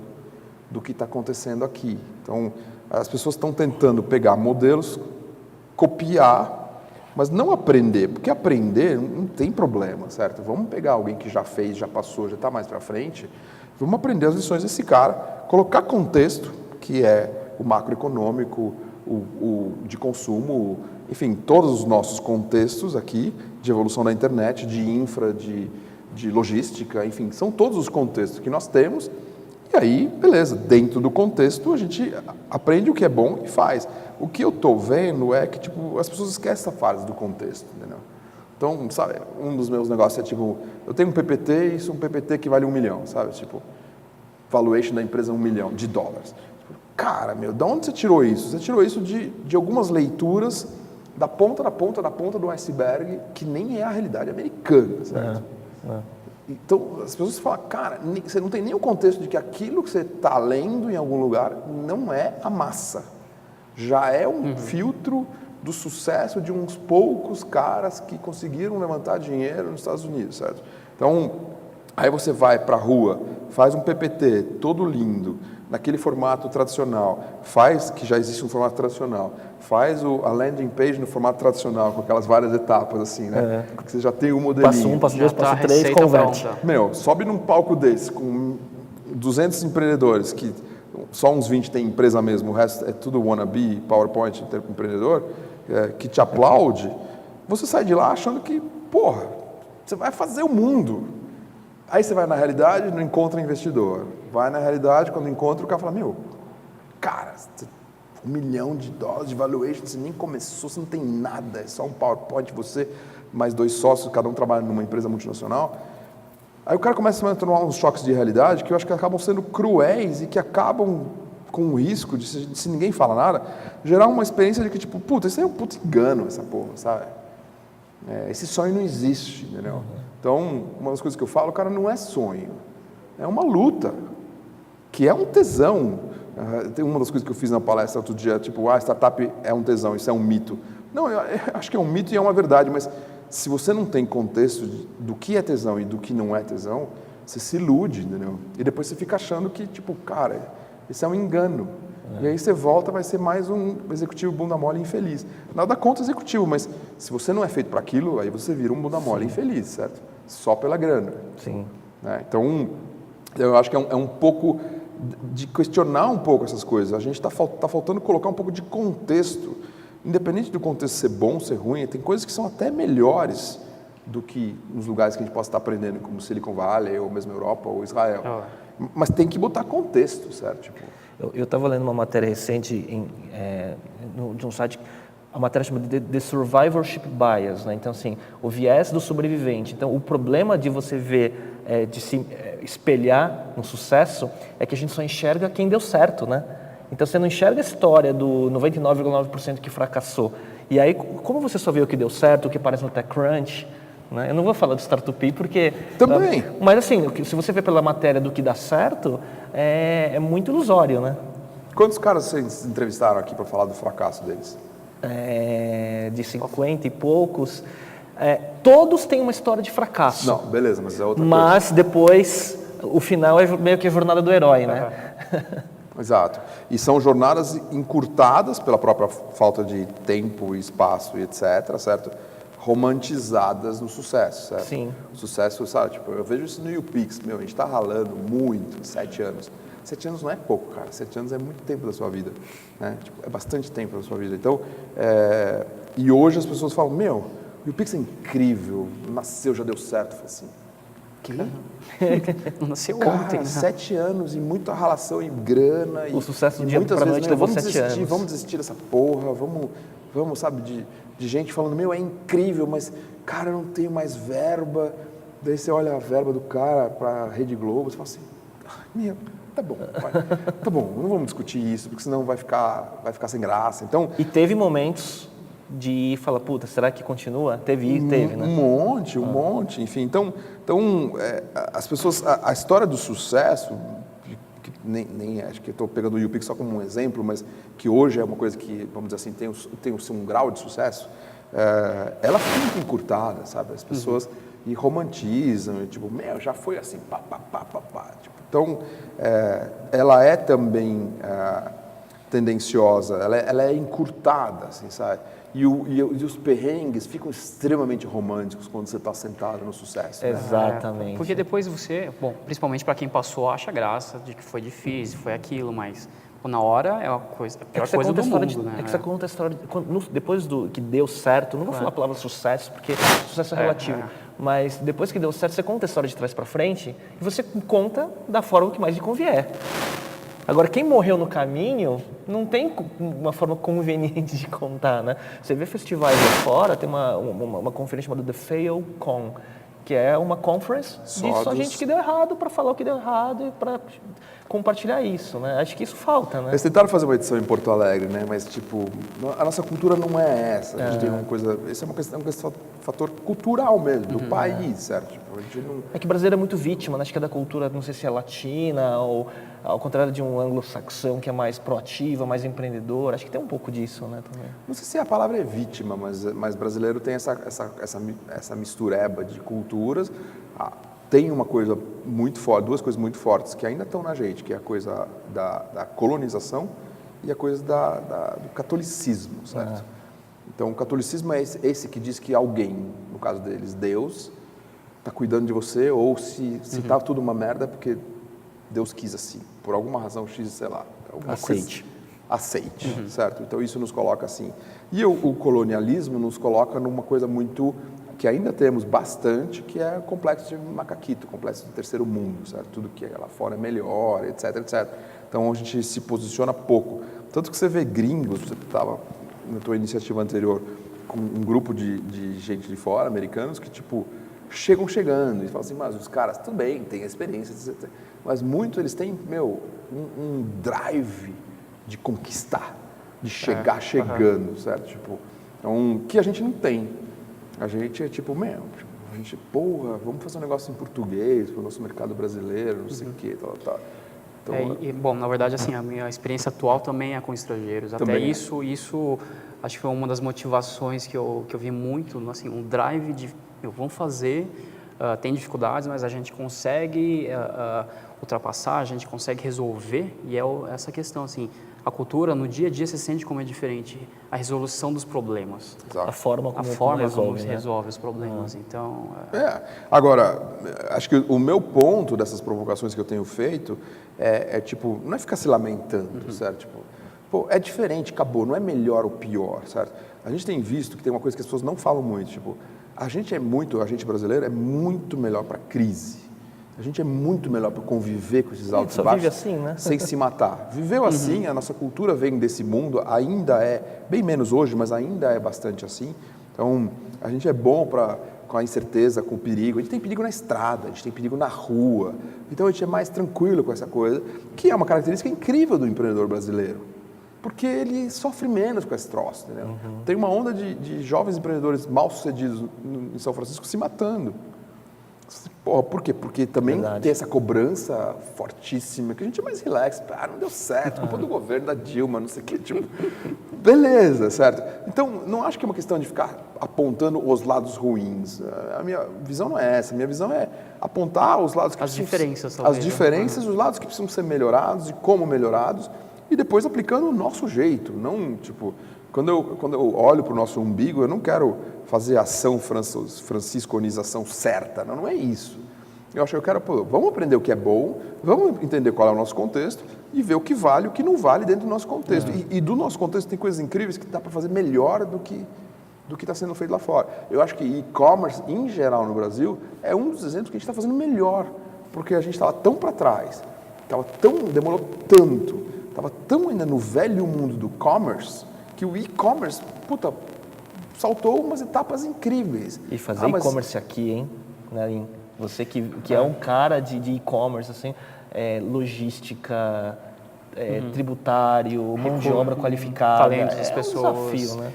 do que está acontecendo aqui. Então, as pessoas estão tentando pegar modelos, copiar, mas não aprender, porque aprender não tem problema, certo? Vamos pegar alguém que já fez, já passou, já está mais para frente, vamos aprender as lições desse cara, colocar contexto, que é o macroeconômico, o de consumo, enfim, todos os nossos contextos aqui, de evolução da internet, de infra, de logística, enfim, são todos os contextos que nós temos. E aí, beleza, dentro do contexto a gente aprende o que é bom e faz. O que eu estou vendo é que tipo, as pessoas esquecem essa fase do contexto, entendeu? Então, sabe, um dos meus negócios é tipo, eu tenho um PPT e isso é um PPT que vale $1 milhão, sabe? Tipo, valuation da empresa $1 milhão. Tipo, cara, meu, de onde você tirou isso? Você tirou isso de algumas leituras da ponta do iceberg, que nem é a realidade americana, certo? Então, as pessoas falam, cara, você não tem nem o contexto de que aquilo que você está lendo em algum lugar não é a massa. Já é um filtro do sucesso de uns poucos caras que conseguiram levantar dinheiro nos Estados Unidos, certo? Então, aí você vai para a rua, faz um PPT todo lindo, naquele formato tradicional, que já existe um formato tradicional, faz a landing page no formato tradicional, com aquelas várias etapas, assim, né? Porque você já tem o modelinho. Passo 1, passo 2, passo 3, converte. Meu, sobe num palco desse, com 200 empreendedores, que só uns 20 tem empresa mesmo, o resto é tudo wannabe, PowerPoint, empreendedor, que te aplaude, você sai de lá achando que, porra, você vai fazer o mundo. Aí você vai na realidade, não encontra investidor. Vai na realidade, quando encontra, o cara fala, meu, cara, $1 milhão de valuation, você nem começou, você não tem nada, é só um PowerPoint, você mais 2 sócios, cada um trabalha numa empresa multinacional. Aí o cara começa a tomar uns choques de realidade que eu acho que acabam sendo cruéis e que acabam com o risco de, se ninguém fala nada, gerar uma experiência de que, tipo, puta, isso aí é um puto engano, essa porra, sabe? Esse sonho não existe, entendeu? Então, uma das coisas que eu falo, cara, não é sonho, é uma luta, que é um tesão. Tem uma das coisas que eu fiz na palestra outro dia, tipo, startup é um tesão, isso é um mito. Não, eu acho que é um mito e é uma verdade, mas se você não tem contexto do que é tesão e do que não é tesão, você se ilude, entendeu? E depois você fica achando que, tipo, cara, isso é um engano. E aí você volta, vai ser mais um executivo bunda mole infeliz. Nada contra executivo, mas se você não é feito para aquilo, aí você vira um bunda mole infeliz, certo? Só pela grana. Sim. Então, eu acho que é um pouco de questionar um pouco essas coisas. A gente está faltando colocar um pouco de contexto. Independente do contexto ser bom, ser ruim, tem coisas que são até melhores do que nos lugares que a gente possa estar aprendendo, como Silicon Valley, ou mesmo Europa, ou Israel. Mas tem que botar contexto, certo? Tipo, eu estava lendo uma matéria recente de um site, a matéria chama de The Survivorship Bias, né? Então, assim, o viés do sobrevivente. Então, o problema de você ver, de se espelhar no sucesso, é que a gente só enxerga quem deu certo, né? Então, você não enxerga a história do 99,9% que fracassou. E aí, como você só vê o que deu certo, o que aparece no TechCrunch, né? Eu não vou falar do Startup porque... Também. Mas, assim, se você vê pela matéria do que dá certo, é muito ilusório, né? Quantos caras vocês entrevistaram aqui para falar do fracasso deles? De 50 e poucos. Todos têm uma história de fracasso. Não, beleza, mas é outra coisa. Mas depois o final é meio que a jornada do herói, né? Exato. E são jornadas encurtadas pela própria falta de tempo, espaço e etc, certo? Romantizadas no sucesso, certo? Sim. O sucesso, sabe, tipo, eu vejo isso no YouPix, a gente tá ralando muito, 7 anos. 7 anos não é pouco, cara. 7 anos é muito tempo da sua vida, né? Tipo, é bastante tempo da sua vida. Então, e hoje as pessoas falam, o YouPix é incrível, nasceu, já deu certo. Eu falo assim, que? Não nasceu Cara, ontem, né? 7 anos e muita relação e grana. O sucesso do e dia muitas pra vezes, noite levou 7 desistir, anos. vamos desistir dessa porra, vamos, sabe, de gente falando, é incrível, mas, cara, eu não tenho mais verba. Daí você olha a verba do cara pra Rede Globo, você fala assim, tá bom, tá bom, não vamos discutir isso, porque senão vai ficar sem graça. Então, E teve momentos de falar, puta, será que continua? Teve, né? Um monte, enfim. Então as pessoas, a história do sucesso, que nem acho que eu estou pegando o YouPix só como um exemplo, mas que hoje é uma coisa que, vamos dizer assim, tem um grau de sucesso, ela foi muito encurtada, sabe? As pessoas e romantizam, tipo, já foi assim, pá. Tipo, então, ela é também tendenciosa, ela é encurtada, assim, sabe? E os perrengues ficam extremamente românticos quando você está sentado no sucesso. Né? Exatamente. Porque depois você, principalmente para quem passou, acha graça de que foi difícil, foi aquilo, mas na hora é a pior coisa do mundo, né? É que você conta a história, depois que deu certo, não vou falar a palavra sucesso, porque sucesso é relativo, mas depois que deu certo, você conta a história de trás para frente e você conta da forma que mais lhe convier. Agora, quem morreu no caminho, não tem uma forma conveniente de contar, né? Você vê festivais lá fora, tem uma conferência chamada The FailCon, que é uma conference de só gente que deu errado para falar o que deu errado e para compartilhar isso, né? Acho que isso falta, né? Eles tentaram fazer uma edição em Porto Alegre, né? Mas, tipo, a nossa cultura não é essa. A gente tem uma coisa... Isso é uma questão, fator cultural mesmo, do país, certo? Tipo, a gente não... É que o brasileiro é muito vítima, né? Acho que é da cultura, não sei se é latina ou ao contrário de um anglo-saxão que é mais proativa, mais empreendedor. Acho que tem um pouco disso, né? Também. Não sei se a palavra é vítima, mas brasileiro tem essa mistureba de culturas. Tem uma coisa muito forte, duas coisas muito fortes que ainda estão na gente, que é a coisa da colonização e a coisa do catolicismo, certo? Então, o catolicismo é esse que diz que alguém, no caso deles, Deus, está cuidando de você, ou se está tudo uma merda é porque Deus quis assim, por alguma razão X, sei lá. Aceite. Aceite, certo? Então, isso nos coloca assim. E o colonialismo nos coloca numa coisa muito... que ainda temos bastante, que é o complexo de macaquito, o complexo do terceiro mundo, certo? Tudo que é lá fora é melhor, etc, etc. Então, a gente se posiciona pouco. Tanto que você vê gringos, você estava na tua iniciativa anterior, com um grupo de gente de fora, americanos, que, tipo, chegando e falam assim, mas os caras, tudo bem, têm experiência, etc. Mas muito eles têm, um drive de conquistar, de chegar chegando, certo? Tipo, que a gente não tem. A gente é tipo, vamos fazer um negócio em português para o nosso mercado brasileiro, não sei o quê, tal. Então, bom, na verdade, assim, a minha experiência atual também é com estrangeiros. Até isso acho que foi uma das motivações que eu vi muito, assim, um drive de, vamos fazer, tem dificuldades, mas a gente consegue ultrapassar, a gente consegue resolver, e é essa questão, assim, a cultura, no dia a dia, você sente como é diferente a resolução dos problemas. Exato. A forma como se resolve os problemas. Então, Agora, acho que o meu ponto dessas provocações que eu tenho feito tipo, não é ficar se lamentando, certo? Tipo, é diferente, acabou, não é melhor ou pior, certo? A gente tem visto que tem uma coisa que as pessoas não falam muito, tipo, a gente brasileiro é muito melhor para crise. A gente é muito melhor para conviver com esses altos e baixos, vive assim, né? sem se matar. Viveu assim, a nossa cultura vem desse mundo, ainda é, bem menos hoje, mas ainda é bastante assim. Então, a gente é bom com a incerteza, com o perigo. A gente tem perigo na estrada, a gente tem perigo na rua. Então, a gente é mais tranquilo com essa coisa, que é uma característica incrível do empreendedor brasileiro. Porque ele sofre menos com esse troço, entendeu? Tem uma onda de jovens empreendedores mal-sucedidos em São Francisco se matando. Porra, por quê? Porque também tem essa cobrança fortíssima, que a gente é mais relax. Não deu certo, culpa do governo, da Dilma, não sei o quê. Tipo, beleza, certo? Então, não acho que é uma questão de ficar apontando os lados ruins. A minha visão não é essa. A minha visão é apontar os lados que As diferenças, as talvez, diferenças, os lados que precisam ser melhorados e como melhorados, e depois aplicando o nosso jeito. Não, tipo, quando eu olho para o nosso umbigo, eu não quero fazer a ação franciscanização certa. Não é isso. Eu acho que eu quero, vamos aprender o que é bom, vamos entender qual é o nosso contexto e ver o que vale e o que não vale dentro do nosso contexto. E do nosso contexto tem coisas incríveis que dá para fazer melhor do que está sendo feito lá fora. Eu acho que e-commerce, em geral, no Brasil, é um dos exemplos que a gente está fazendo melhor, porque a gente estava tão para trás, demorou tanto, estava tão ainda no velho mundo do commerce, que o e-commerce, saltou umas etapas incríveis. E fazer e-commerce aqui, hein, Narim? Você que é um cara de e-commerce, assim, logística, tributário, mão de obra qualificada, talentos das pessoas. Um desafio, né?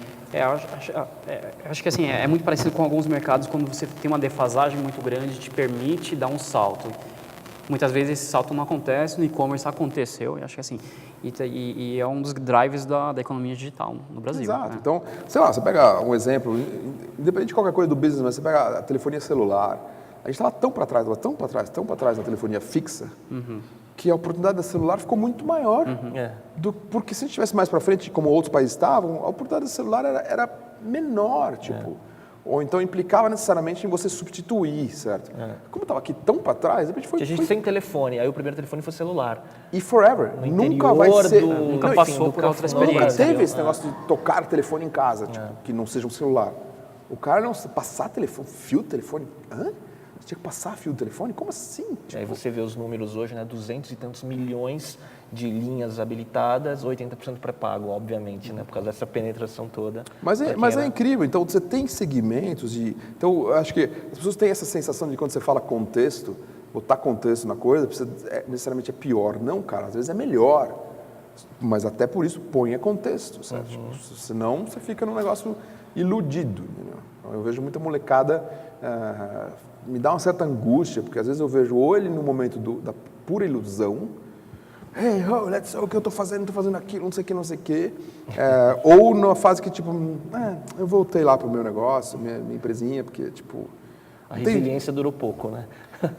Acho que assim, é muito parecido com alguns mercados, quando você tem uma defasagem muito grande, te permite dar um salto. Muitas vezes esse salto não acontece, no e-commerce aconteceu, e acho que assim, e é um dos drivers da economia digital no Brasil. Exato. Né? Então, sei lá, você pega um exemplo, independente de qualquer coisa do business, mas você pega a telefonia celular. A gente estava tão para trás na telefonia fixa, que a oportunidade da celular ficou muito maior. Porque se a gente estivesse mais para frente, como outros países estavam, a oportunidade da celular era menor, tipo. Ou então implicava necessariamente em você substituir, certo? Como estava aqui tão para trás, a gente foi... A gente sem telefone, aí o primeiro telefone foi celular. E forever. No Nunca vai ser... Nunca passou por outra experiência. Nunca teve esse negócio de tocar telefone em casa, tipo, que não seja um celular. O cara não... Passar telefone, fio de telefone... Hã? Você tinha que passar fio de telefone? Como assim? Tipo... Aí você vê os números hoje, né? 200 e tantos milhões de linhas habilitadas, 80% pré-pago, obviamente, né? Por causa dessa penetração toda. Mas é incrível. Então, você tem segmentos de... Então, eu acho que as pessoas têm essa sensação de quando você fala contexto, botar contexto na coisa, necessariamente é pior. Não, cara, às vezes é melhor. Mas até por isso, ponha contexto, certo? Tipo, senão, você fica num negócio iludido. Entendeu? Então, eu vejo muita molecada... me dá uma certa angústia, porque às vezes eu vejo ou ele no momento da pura ilusão, o que eu estou fazendo aquilo, não sei o que, ou numa fase que, tipo, eu voltei lá para o meu negócio, minha empresinha, porque, tipo... A resiliência durou pouco, né?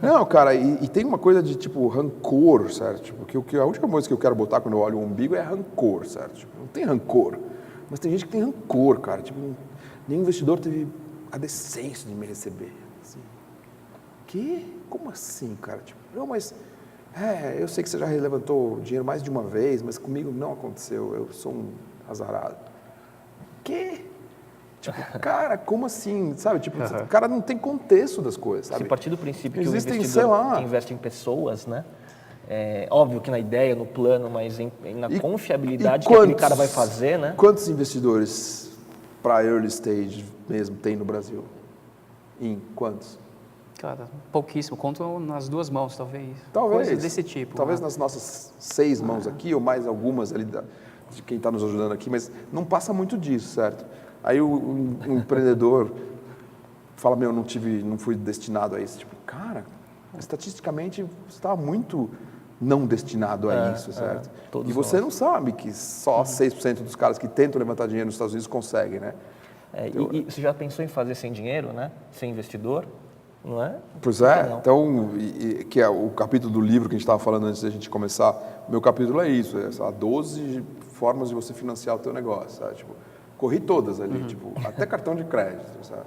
Não, cara, e tem uma coisa de, tipo, rancor, certo? Tipo, que a única coisa que eu quero botar quando eu olho o umbigo é rancor, certo? Tipo, não tem rancor, mas tem gente que tem rancor, cara. Tipo, nenhum investidor teve a decência de me receber. Assim. Que? Como assim, cara? Tipo, não, mas... eu sei que você já levantou dinheiro mais de uma vez, mas comigo não aconteceu, eu sou um azarado. Que? Tipo, cara, como assim? Sabe? Tipo, o cara não tem contexto das coisas, sabe? Se partir do princípio que Existem, o investidor investe em pessoas, né? É óbvio que na ideia, no plano, mas na confiabilidade que aquele cara vai fazer, né? Quantos investidores para early stage mesmo tem no Brasil? Quantos? Cara, pouquíssimo. Conto nas duas mãos, talvez. Coisas desse tipo. Talvez né? nas nossas 6 mãos aqui, ou mais algumas ali de quem está nos ajudando aqui, mas não passa muito disso, certo? Aí o empreendedor fala, não fui destinado a isso. Tipo, cara, estatisticamente você estava muito não destinado a isso, certo? E você não sabe que só 6% dos caras que tentam levantar dinheiro nos Estados Unidos conseguem, né? E você já pensou em fazer sem dinheiro, né? Sem investidor? Não é? Pois é, então, que é o capítulo do livro que a gente estava falando antes da gente começar, meu capítulo é isso, 12 formas de você financiar o teu negócio, sabe? Tipo, corri todas ali, tipo, até cartão de crédito, sabe?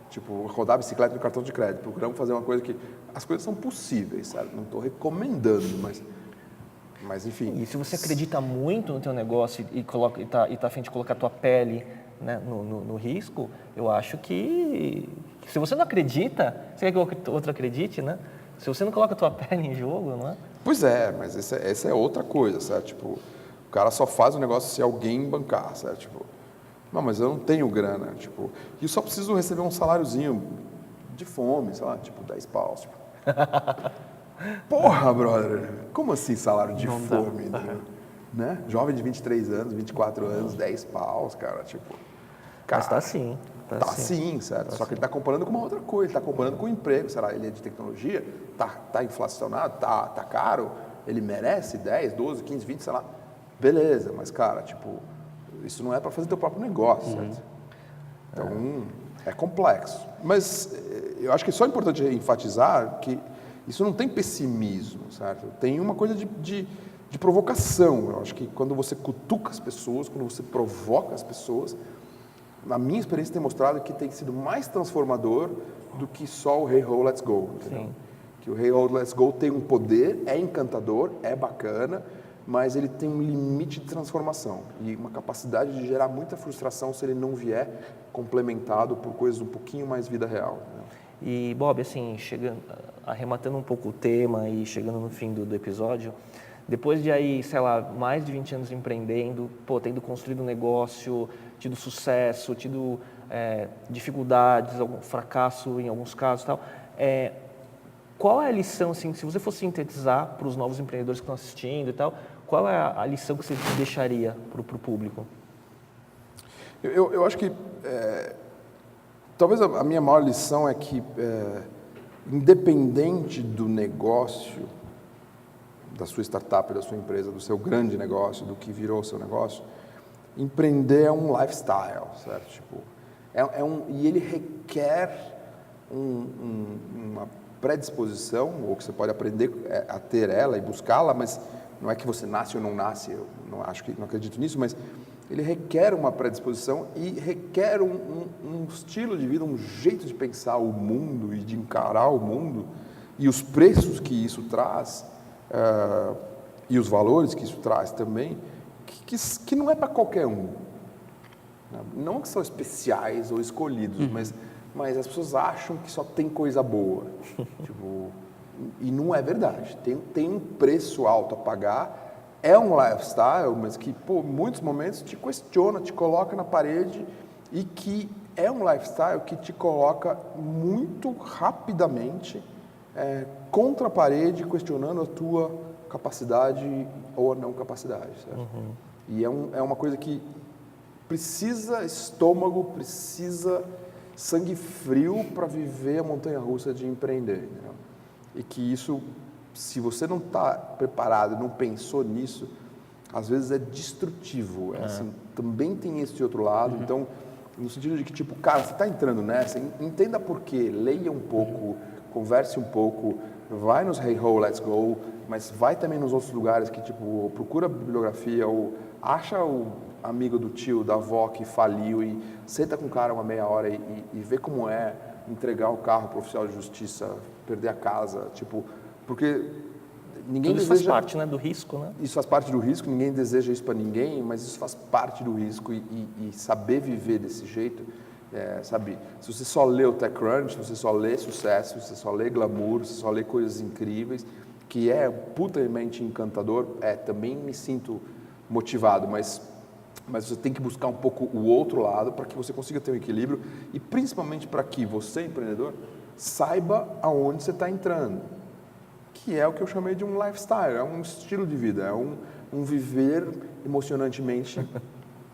Tipo, rodar bicicleta no cartão de crédito, procuramos fazer uma coisa que, as coisas são possíveis, sabe? Não estou recomendando, mas enfim. E se você acredita muito no teu negócio e tá a fim de colocar a tua pele, né, no risco, eu acho que se você não acredita, você quer que o outro acredite, né? Se você não coloca a tua pele em jogo, não é? Pois é, mas essa é outra coisa, certo? Tipo, o cara só faz o negócio se alguém bancar, certo? Tipo, não, mas eu não tenho grana, tipo, e só preciso receber um saláriozinho de fome, sei lá, tipo, 10 paus, tipo. Porra, brother, como assim salário de fome, né? Jovem de 23 anos, 24 anos, 10 paus, cara, tipo... Cara, mas tá sim. Tá sim, certo? Só que ele está comparando com uma outra coisa, ele está comparando com o emprego, será? Ele é de tecnologia, tá inflacionado, tá caro, ele merece 10, 12, 15, 20, sei lá. Beleza, mas cara, tipo, isso não é para fazer teu próprio negócio, certo? Então... É complexo. Mas eu acho que é só importante enfatizar que isso não tem pessimismo, certo? Tem uma coisa de provocação. Eu acho que quando você cutuca as pessoas, quando você provoca as pessoas, na minha experiência tem mostrado que tem sido mais transformador do que só o Hey Ho, Let's Go. Entendeu? Que o Hey Ho, Let's Go tem um poder, é encantador, é bacana, mas ele tem um limite de transformação e uma capacidade de gerar muita frustração se ele não vier complementado por coisas um pouquinho mais vida real. Né? E, Bob, assim, arrematando um pouco o tema e chegando no fim do episódio, depois de aí, sei lá, mais de 20 anos empreendendo, tendo construído um negócio, tido sucesso, tido dificuldades, algum fracasso em alguns casos e tal, qual é a lição, assim, se você fosse sintetizar para os novos empreendedores que estão assistindo e tal, qual é a lição que você deixaria para o público? Eu acho que talvez a minha maior lição é que, independente do negócio, da sua startup, da sua empresa, do seu grande negócio, do que virou o seu negócio, empreender é um lifestyle, certo? Tipo, e ele requer uma predisposição, ou que você pode aprender a ter ela e buscá-la, mas não é que você nasce ou não nasce, eu não acredito nisso, mas ele requer uma predisposição e requer um estilo de vida, um jeito de pensar o mundo e de encarar o mundo e os preços que isso traz e os valores que isso traz também, que não é para qualquer um. Não que são especiais ou escolhidos, mas as pessoas acham que só tem coisa boa. Tipo, e não é verdade. Tem um preço alto a pagar. É um lifestyle, mas que, em muitos momentos te questiona, te coloca na parede e que é um lifestyle que te coloca muito rapidamente contra a parede, questionando a tua capacidade ou a não capacidade. Certo? E é uma coisa que precisa estômago, precisa sangue frio para viver a montanha-russa de empreender. Né? E que isso, se você não está preparado, não pensou nisso, às vezes é destrutivo. Assim, também tem esse outro lado. Então, no sentido de que, tipo, cara, você está entrando nessa, entenda por quê, leia um pouco, converse um pouco, vai nos Hey Ho, Let's Go, mas vai também nos outros lugares que, tipo, procura bibliografia ou acha o amigo do tio, da avó que faliu e senta com o cara uma meia hora e vê como é entregar o carro para o oficial de justiça, perder a casa, tipo, porque ninguém Tudo deseja... Isso faz parte, né, do risco, né? Isso faz parte do risco, ninguém deseja isso para ninguém, mas isso faz parte do risco e saber viver desse jeito, sabe? Se você só lê o TechCrunch, se você só lê sucesso, se você só lê glamour, se você só lê coisas incríveis, que é putamente encantador, também me sinto motivado, mas você tem que buscar um pouco o outro lado para que você consiga ter um equilíbrio e principalmente para que você, empreendedor, saiba aonde você está entrando, que é o que eu chamei de um lifestyle, é um estilo de vida, é um viver emocionantemente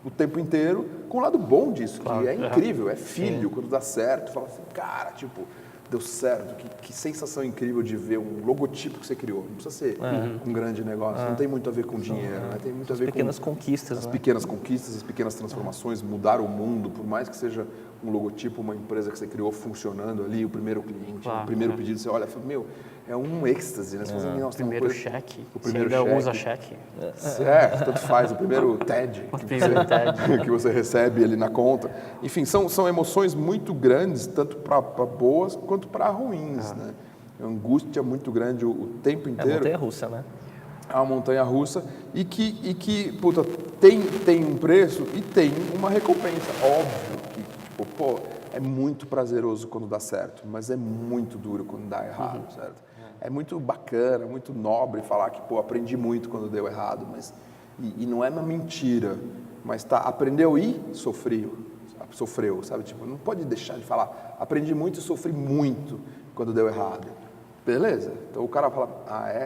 o tempo inteiro, com o lado bom disso, que é incrível, é filho, quando dá certo, fala assim, cara, tipo, deu certo, que sensação incrível de ver um logotipo que você criou. Não precisa ser um grande negócio, não tem muito a ver com dinheiro, né? Tem muito a ver pequenas com conquistas, as né? pequenas conquistas, as pequenas transformações, mudar o mundo, por mais que seja um logotipo, uma empresa que você criou funcionando ali, o primeiro cliente, o primeiro pedido, você olha e fala, meu, é um êxtase, né? Você fala assim, nossa, tem uma Primeiro coisa... cheque. O primeiro você ainda cheque. usa cheque. Tanto faz, o primeiro TED que você recebe ali na conta. Enfim, são emoções muito grandes, tanto para boas quanto para ruins, né? É uma angústia muito grande o tempo inteiro. É a montanha-russa, né? É uma montanha-russa e que puta, tem um preço e tem uma recompensa. Óbvio que, tipo, é muito prazeroso quando dá certo, mas é muito duro quando dá errado, certo? É muito bacana, muito nobre falar que, aprendi muito quando deu errado, mas e não é uma mentira, mas aprendeu e sofreu, sabe? Tipo, não pode deixar de falar, aprendi muito e sofri muito quando deu errado. Beleza? Então o cara fala,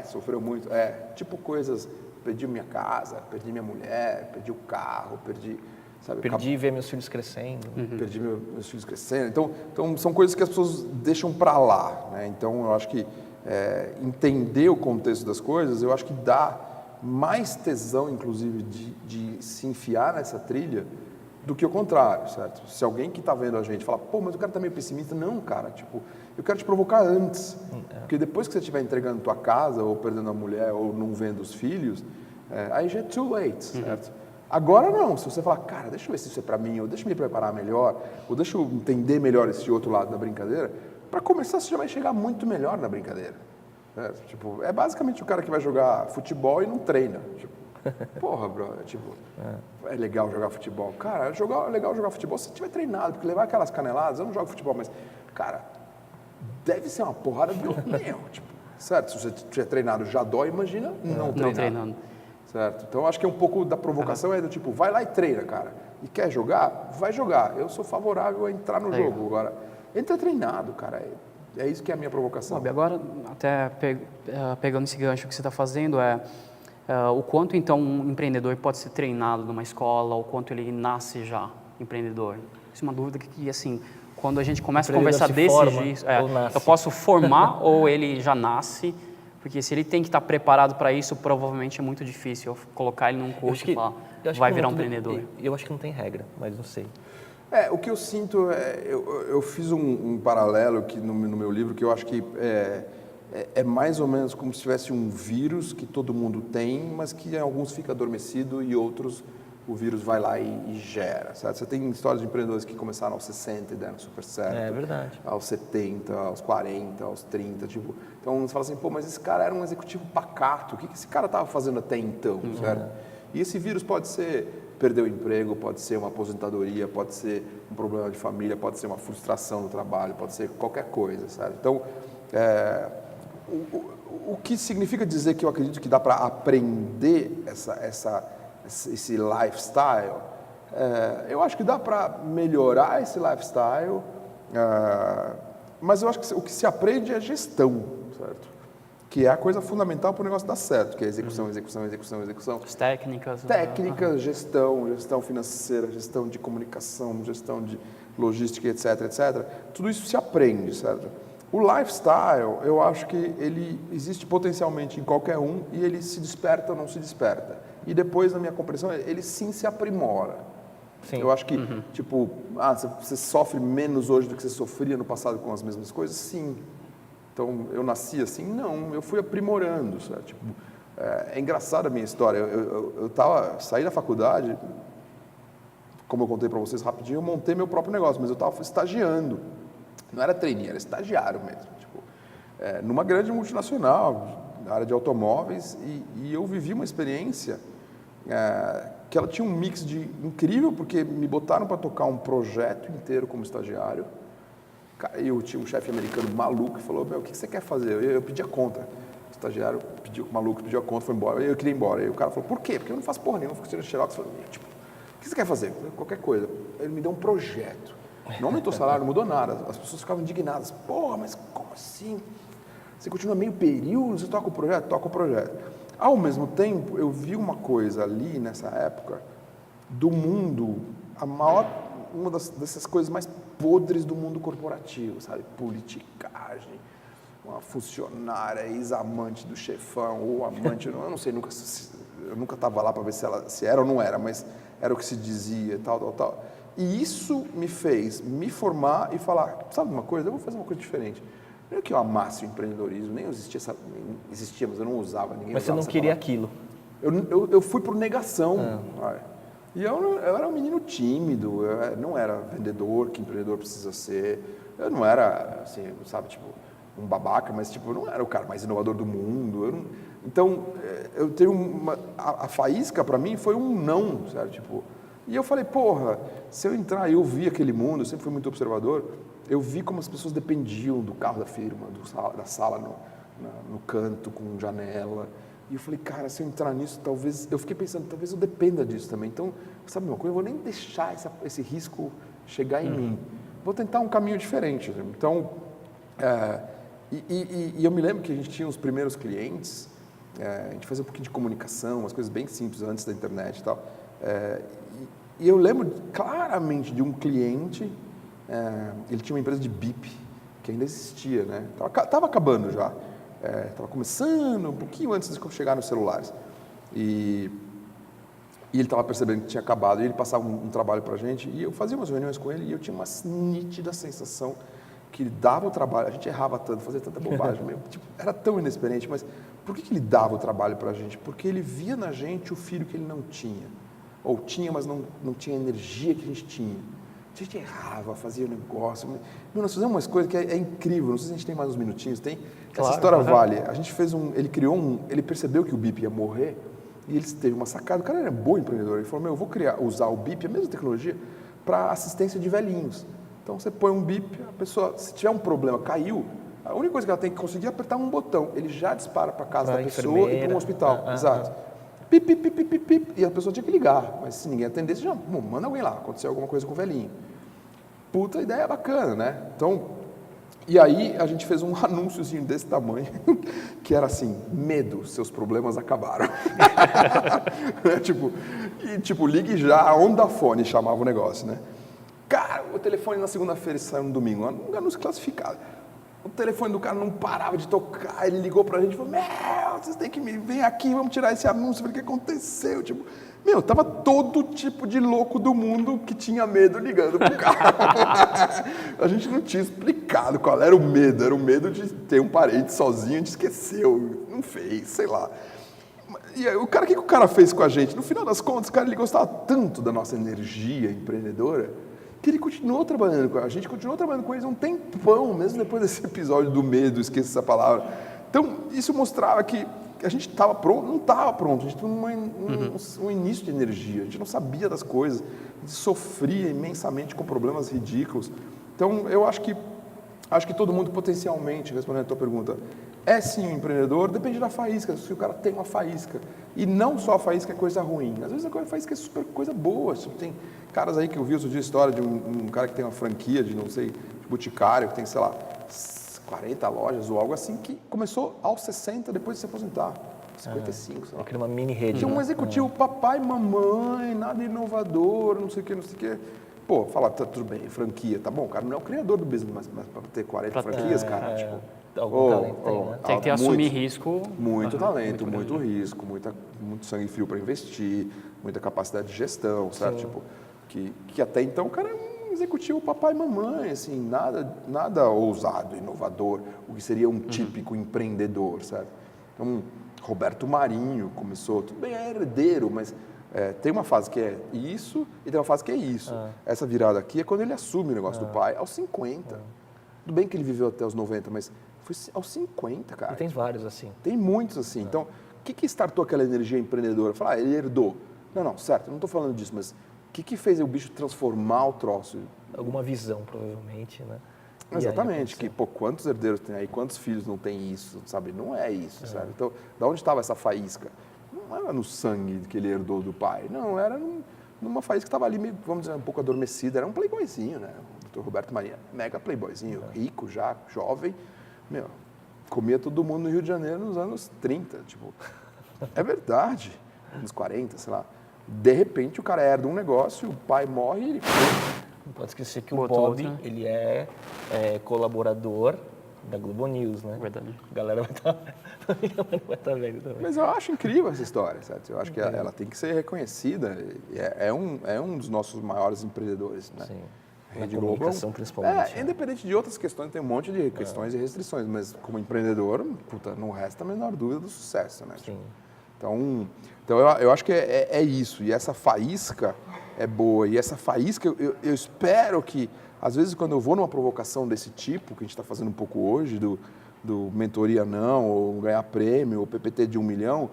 sofreu muito, tipo coisas, perdi minha casa, perdi minha mulher, perdi o carro, Perdi ver meus filhos crescendo. Perdi meus filhos crescendo. Então são coisas que as pessoas deixam para lá, né? Então eu acho que entender o contexto das coisas, eu acho que dá mais tesão, inclusive, de se enfiar nessa trilha do que o contrário, certo? Se alguém que está vendo a gente fala, pô, mas o cara tá meio pessimista, não, cara, tipo, eu quero te provocar antes, porque depois que você estiver entregando tua casa, ou perdendo a mulher, ou não vendo os filhos, aí já é too late, certo? Agora não, se você falar, cara, deixa eu ver se isso é para mim, ou deixa eu me preparar melhor, ou deixa eu entender melhor esse outro lado da brincadeira, para começar você já vai chegar muito melhor na brincadeira. Certo? Tipo, é basicamente o cara que vai jogar futebol e não treina. Tipo, porra, bro, é legal jogar futebol. Cara, é legal jogar futebol se você tiver treinado, porque levar aquelas caneladas, eu não jogo futebol, mas, cara, deve ser uma porrada do meu, tipo, certo? Se você tiver treinado já dói, imagina não treinando. Certo? Então, acho que um pouco da provocação é do tipo, vai lá e treina, cara. E quer jogar? Vai jogar. Eu sou favorável a entrar no jogo. Agora, entra treinado, cara. É isso que é a minha provocação. Bob, agora, até pegando esse gancho que você está fazendo, o quanto, então, um empreendedor pode ser treinado numa escola, o quanto ele nasce já empreendedor? Isso é uma dúvida que, assim, quando a gente começa a conversar desse jeito, eu posso formar ou ele já nasce? Porque se ele tem que estar preparado para isso, provavelmente é muito difícil eu colocar ele num curso e falar, vai virar um empreendedor. Eu acho que não tem regra, mas não sei. O que eu sinto eu fiz um paralelo aqui no meu livro que eu acho que é mais ou menos como se tivesse um vírus que todo mundo tem, mas que em alguns fica adormecido e outros o vírus vai lá e gera, certo? Você tem histórias de empreendedores que começaram aos 60 e deram super certo. É verdade. Aos 70, aos 40, aos 30, tipo... Então, você fala assim, pô, mas esse cara era um executivo pacato, o que esse cara estava fazendo até então, certo? E esse vírus pode ser perder o emprego, pode ser uma aposentadoria, pode ser um problema de família, pode ser uma frustração no trabalho, pode ser qualquer coisa, certo? Então, o que significa dizer que eu acredito que dá para aprender esse lifestyle, eu acho que dá para melhorar esse lifestyle, mas eu acho que o que se aprende é gestão, certo? Que é a coisa fundamental para o negócio dar certo, que é execução. As técnicas. Técnicas, gestão financeira, gestão de comunicação, gestão de logística, etc. Tudo isso se aprende, certo? O lifestyle, eu acho que ele existe potencialmente em qualquer um e ele se desperta ou não se desperta. E depois, na minha compreensão, ele sim se aprimora. Sim. Eu acho que, tipo, você sofre menos hoje do que você sofria no passado com as mesmas coisas? Sim. Então, eu nasci assim? Não, eu fui aprimorando, certo? Tipo, é engraçada a minha história. Eu saí da faculdade, como eu contei para vocês rapidinho, eu montei meu próprio negócio, mas eu estava estagiando. Não era trainee, era estagiário mesmo. Tipo, numa grande multinacional, na área de automóveis, e eu vivi uma experiência que ela tinha um mix de incrível, porque me botaram para tocar um projeto inteiro como estagiário. Eu tinha um chefe americano maluco que falou, o que você quer fazer? Eu pedi a conta. O estagiário maluco pediu a conta, foi embora. Eu queria ir embora. E o cara falou, por quê? Porque eu não faço porra nenhuma, eu fico tirando xerox. Tipo, o que você quer fazer? Qualquer coisa. Ele me deu um projeto. Não aumentou o salário, não mudou nada. As pessoas ficavam indignadas. Porra, mas como assim? Você continua meio período, você toca o projeto? Toca o projeto. Ao mesmo tempo, eu vi uma coisa ali, nessa época, do mundo, uma dessas coisas mais podres do mundo corporativo, sabe? Politicagem, uma funcionária, ex-amante do chefão, ou amante, eu não sei, eu nunca estava lá para ver se era ou não era, mas era o que se dizia, tal. E isso me fez me formar e falar, sabe uma coisa? Eu vou fazer uma coisa diferente. Não é que eu amasse o empreendedorismo, nem existia, mas eu não usava, ninguém mas usava. Mas você não queria aquilo? Eu fui por negação. E eu era um menino tímido, eu não era vendedor, que empreendedor precisa ser. Eu não era, assim, sabe, tipo, um babaca, mas tipo, eu não era o cara mais inovador do mundo. Então, eu tenho a faísca para mim foi um não, sabe, tipo. E eu falei, porra, se eu entrar, eu vi aquele mundo, eu sempre fui muito observador, eu vi como as pessoas dependiam do carro da firma, da sala no canto, com janela. E eu falei, cara, se eu entrar nisso, talvez... Eu fiquei pensando, talvez eu dependa disso também. Então, sabe uma coisa? Eu vou nem deixar esse risco chegar em mim. Vou tentar um caminho diferente. Então, e eu me lembro que a gente tinha os primeiros clientes, a gente fazia um pouquinho de comunicação, umas coisas bem simples antes da internet e tal. E eu lembro claramente de um cliente, ele tinha uma empresa de bip, que ainda existia, né? Tava acabando já. Estava começando um pouquinho antes de chegar nos celulares. E E ele estava percebendo que tinha acabado, e ele passava um trabalho para a gente, e eu fazia umas reuniões com ele, e eu tinha uma nítida sensação que ele dava o trabalho, a gente errava tanto, fazia tanta bobagem, tipo, era tão inexperiente, mas por que ele dava o trabalho para a gente? Porque ele via na gente o filho que ele não tinha, ou tinha, mas não tinha a energia que a gente tinha. A gente errava, fazia o negócio, nós fizemos umas coisas que é incrível, não sei se a gente tem mais uns minutinhos, tem, essa história vale, a gente fez ele criou ele percebeu que o BIP ia morrer, e ele teve uma sacada, o cara era bom empreendedor, ele falou, eu vou usar o BIP, a mesma tecnologia, para assistência de velhinhos. Então você põe um bip, a pessoa, se tiver um problema, caiu, a única coisa que ela tem que conseguir é apertar um botão. Ele já dispara para casa da pessoa e para um hospital. Exato. Pip, pip, pip, pip, pip, e a pessoa tinha que ligar. Mas se ninguém atendesse, já manda alguém lá, aconteceu alguma coisa com o velhinho. Puta ideia bacana, né? Então, e aí a gente fez um anúnciozinho desse tamanho, que era assim, medo, seus problemas acabaram. Ligue já, a Ondafone chamava o negócio, né? Cara, o telefone na segunda-feira saiu no domingo, um anúncio classificado. O telefone do cara não parava de tocar, ele ligou pra gente e falou, vocês têm que vir aqui, vamos tirar esse anúncio, ver o que aconteceu. Tava todo tipo de louco do mundo que tinha medo ligando pro cara. A gente não tinha explicado qual era o medo de ter um parente sozinho, a gente esqueceu, não fez, sei lá. E aí, o que o cara fez com a gente? No final das contas, cara, ele gostava tanto da nossa energia empreendedora, que ele continuou trabalhando com a gente, continuou trabalhando com eles um tempão, mesmo depois desse episódio do medo, esqueça essa palavra. Então, isso mostrava que a gente estava pronto, não estava pronto, a gente tinha um início de energia, a gente não sabia das coisas, a gente sofria imensamente com problemas ridículos. Então, eu acho que todo mundo potencialmente, respondendo a tua pergunta, é sim um empreendedor, depende da faísca, se o cara tem uma faísca. E não só a faísca é coisa ruim, às vezes a faísca é super coisa boa. Tem caras aí que eu vi outro dia a história de um cara que tem uma franquia de, não sei, de boticário, que tem, sei lá, 40 lojas ou algo assim, que começou aos 60 depois de se aposentar. 55, sei lá. Aquela mini rede. Tinha um executivo, papai, mamãe, nada inovador, não sei o que. Pô, fala, tá tudo bem, franquia, tá bom, o cara não é o criador do business, mas para ter 40 franquias, cara, algum talento tem, né? Tem que ter assumir risco. Muito talento, muito risco, muito sangue frio para investir, muita capacidade de gestão, certo? Tipo, que até então o cara é um executivo papai e mamãe, assim, nada ousado, inovador, o que seria um típico empreendedor, certo? Então, Roberto Marinho começou, tudo bem, é herdeiro, mas tem uma fase que é isso e tem uma fase que é isso. Essa virada aqui é quando ele assume o negócio do pai, aos 50. Tudo bem que ele viveu até os 90, mas foi aos 50, cara. E tem vários assim. Tem muitos assim. Então, o que startou aquela energia empreendedora? Falar, ele herdou. Não, certo, eu não estou falando disso, mas o que fez o bicho transformar o troço? Alguma visão, provavelmente, né? Exatamente, quantos herdeiros tem aí, quantos filhos não tem isso, sabe? Não é isso, sabe? Então, da onde estava essa faísca? Não era no sangue que ele herdou do pai, não, era numa faísca que estava ali, meio, vamos dizer, um pouco adormecida, era um playboyzinho, né? O Dr. Roberto Marinho, mega playboyzinho, rico já, jovem, comia todo mundo no Rio de Janeiro nos anos 30, tipo, é verdade, anos 40, sei lá. De repente o cara herda um negócio, o pai morre e ele... Não pode esquecer que o Bob, ele é colaborador da Globo News, né? Verdade. A galera vai estar vendo também. Mas eu acho incrível essa história, certo? Eu acho que ela tem que ser reconhecida. É um dos nossos maiores empreendedores, né? Sim. Rede Na Globo, comunicação, principalmente. Independente de outras questões, tem um monte de questões e restrições, mas como empreendedor, não resta a menor dúvida do sucesso, né? Sim. Então eu acho que é isso. E essa faísca é boa. E essa faísca, eu espero que, às vezes, quando eu vou numa provocação desse tipo, que a gente está fazendo um pouco hoje, do mentoria não, ou ganhar prêmio, ou PPT de 1 milhão,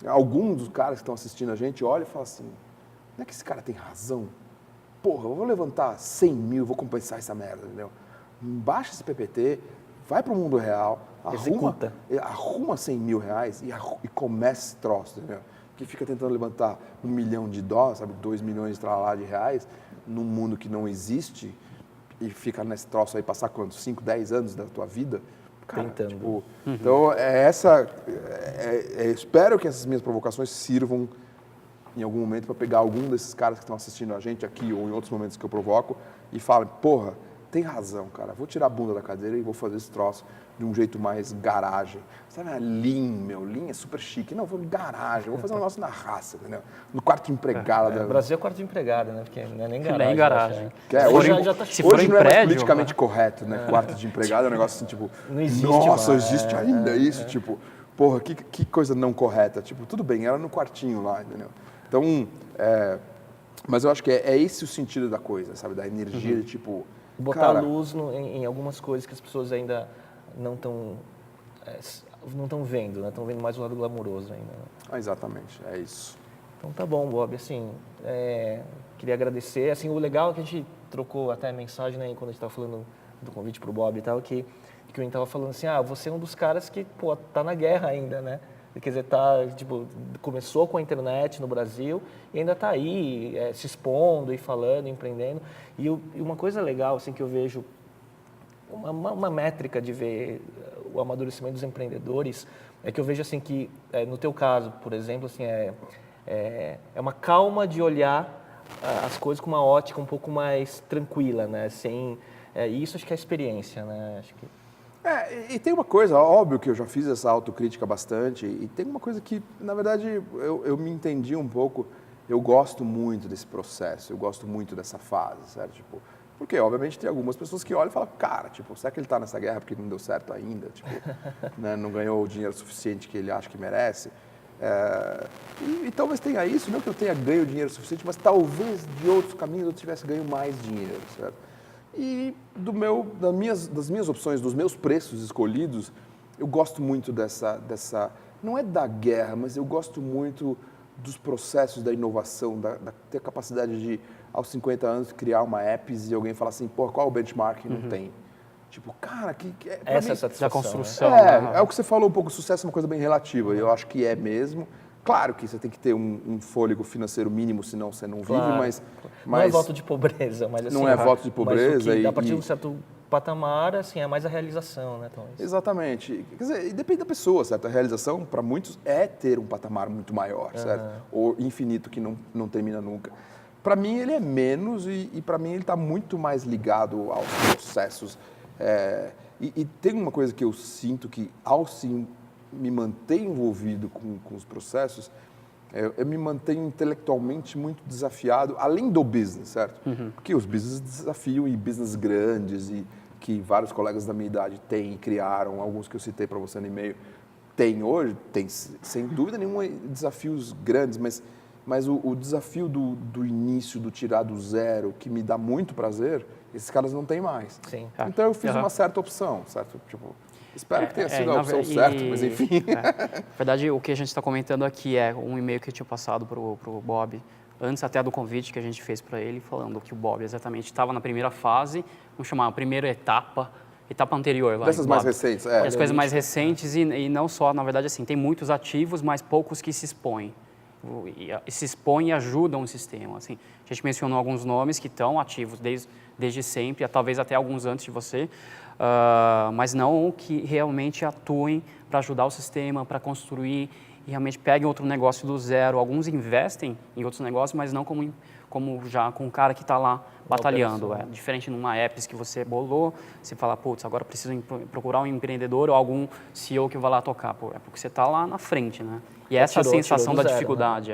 alguns dos caras que estão assistindo a gente olha e fala assim, não é que esse cara tem razão? Porra, eu vou levantar 100 mil, vou compensar essa merda, entendeu? Baixa esse PPT, vai para o mundo real, arruma 100 mil reais e começa esse troço, entendeu? Que fica tentando levantar $1 milhão, sabe, 2 milhões de reais, num mundo que não existe, e fica nesse troço aí, passar quantos? 5, 10 anos da tua vida? Cara, tentando. Tipo, então, espero que essas minhas provocações sirvam em algum momento para pegar algum desses caras que estão assistindo a gente aqui ou em outros momentos que eu provoco e falar, porra, tem razão, cara, vou tirar a bunda da cadeira e vou fazer esse troço de um jeito mais garagem. Sabe, Lean é super chique. Não, vou garagem, vou fazer um negócio na raça, entendeu? No quarto de empregada. O Brasil é quarto de empregada, né? Porque não é nem garagem. Nem garagem. Hoje não é mais politicamente correto, né? Quarto de empregada é um negócio assim, tipo, não existe nossa, mais. existe ainda isso, tipo, porra, que coisa não correta. Tipo, tudo bem, era no quartinho lá, entendeu? Então, mas eu acho que é esse o sentido da coisa, sabe? Da energia de tipo... Botar luz em algumas coisas que as pessoas ainda não estão vendo, né? Estão vendo mais o lado glamouroso ainda. Né? Exatamente, é isso. Então tá bom, Bob. Assim, queria agradecer. Assim, o legal é que a gente trocou até mensagem, né? Quando a gente estava falando do convite para o Bob e tal, que a gente estava falando assim, você é um dos caras que, pô, tá na guerra ainda, né? Quer dizer, começou com a internet no Brasil e ainda está aí se expondo e falando, empreendendo. E uma coisa legal assim, que eu vejo, uma métrica de ver o amadurecimento dos empreendedores, é que eu vejo assim que, no teu caso, por exemplo, assim, é uma calma de olhar as coisas com uma ótica um pouco mais tranquila, né? E isso acho que é a experiência, né? Acho que... E tem uma coisa, óbvio que eu já fiz essa autocrítica bastante, e tem uma coisa que, na verdade, eu me entendi um pouco, eu gosto muito desse processo, eu gosto muito dessa fase, certo? Tipo, porque, obviamente, tem algumas pessoas que olham e falam, cara, tipo, será que ele está nessa guerra porque não deu certo ainda? Tipo, né, não ganhou o dinheiro suficiente que ele acha que merece? E talvez tenha isso, não que eu tenha ganho dinheiro suficiente, mas talvez de outros caminhos eu tivesse ganho mais dinheiro, certo? E das minhas opções, dos meus preços escolhidos, eu gosto muito dessa, não é da guerra, mas eu gosto muito dos processos da inovação, ter a capacidade de, aos 50 anos, criar uma apps e alguém falar assim, pô, qual é o benchmark? Não tem. Tipo, cara, essa é a satisfação. Da construção. É o que você falou um pouco, sucesso é uma coisa bem relativa, e eu acho que é mesmo. Claro que você tem que ter um fôlego financeiro mínimo, senão você não vive, mas... Não é voto de pobreza, mas assim... Não é voto de pobreza. Mas a partir de um certo patamar, assim, é mais a realização, né, Tom? Exatamente. Quer dizer, e depende da pessoa, certo? A realização, para muitos, é ter um patamar muito maior, certo? Ou infinito, que não termina nunca. Para mim, ele é menos e para mim, ele está muito mais ligado aos processos. E tem uma coisa que eu sinto que, ao sim me manter envolvido com os processos, eu me mantenho intelectualmente muito desafiado, além do business, certo? Porque os business desafiam e business grandes e que vários colegas da minha idade têm e criaram, alguns que eu citei para você no e-mail, tem hoje, tem sem dúvida nenhuma desafios grandes, mas o desafio do início, do tirar do zero, que me dá muito prazer, esses caras não têm mais. Sim. Então eu fiz uma certa opção, certo? Tipo, espero que tenha sido a opção certa, mas enfim. Na verdade, o que a gente está comentando aqui é um e-mail que eu tinha passado para o Bob, antes até do convite que a gente fez para ele, falando que o Bob exatamente estava na primeira fase, vamos chamar a primeira etapa anterior. Dessas mais recentes, As coisas mais recentes e não só, na verdade, assim, tem muitos ativos, mas poucos que se expõem. E se expõem e ajudam o sistema. Assim, a gente mencionou alguns nomes que estão ativos desde sempre, talvez até alguns antes de você, mas não que realmente atuem para ajudar o sistema, para construir e realmente peguem outro negócio do zero. Alguns investem em outros negócios, mas não como já com o cara que está lá batalhando. Diferente numa apps que você bolou, você fala, putz, agora preciso procurar um empreendedor ou algum CEO que vai lá tocar. Pô, é porque você está lá na frente, né? E essa sensação da dificuldade,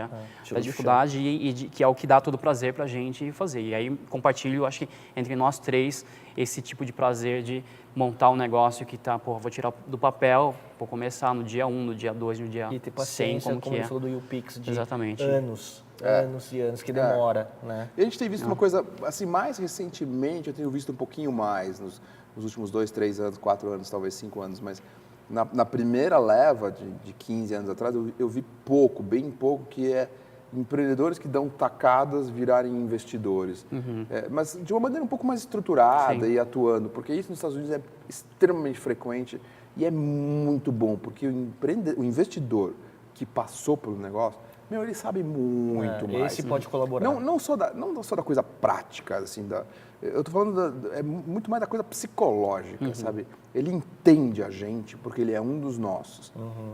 da dificuldade que é o que dá todo o prazer para a gente fazer. E aí compartilho, acho que entre nós três, esse tipo de prazer de montar um negócio que tá, vou tirar do papel, vou começar no dia 1, no dia 2, no dia 100, e ter paciência, como ele falou do YouPix, de exatamente. anos e anos que demora, né? E a gente tem visto uma coisa, assim, mais recentemente, eu tenho visto um pouquinho mais, nos últimos 2, 3 anos, 4 anos, talvez 5 anos, mas na primeira leva de 15 anos atrás, eu vi bem pouco, que é empreendedores que dão tacadas virarem investidores. Mas de uma maneira um pouco mais estruturada e atuando, porque isso nos Estados Unidos é extremamente frequente e é muito bom, porque o investidor que passou pelo negócio, ele sabe muito mais. Esse pode colaborar. Não só da coisa prática, assim, eu estou falando é muito mais da coisa psicológica, sabe? Ele entende a gente porque ele é um dos nossos.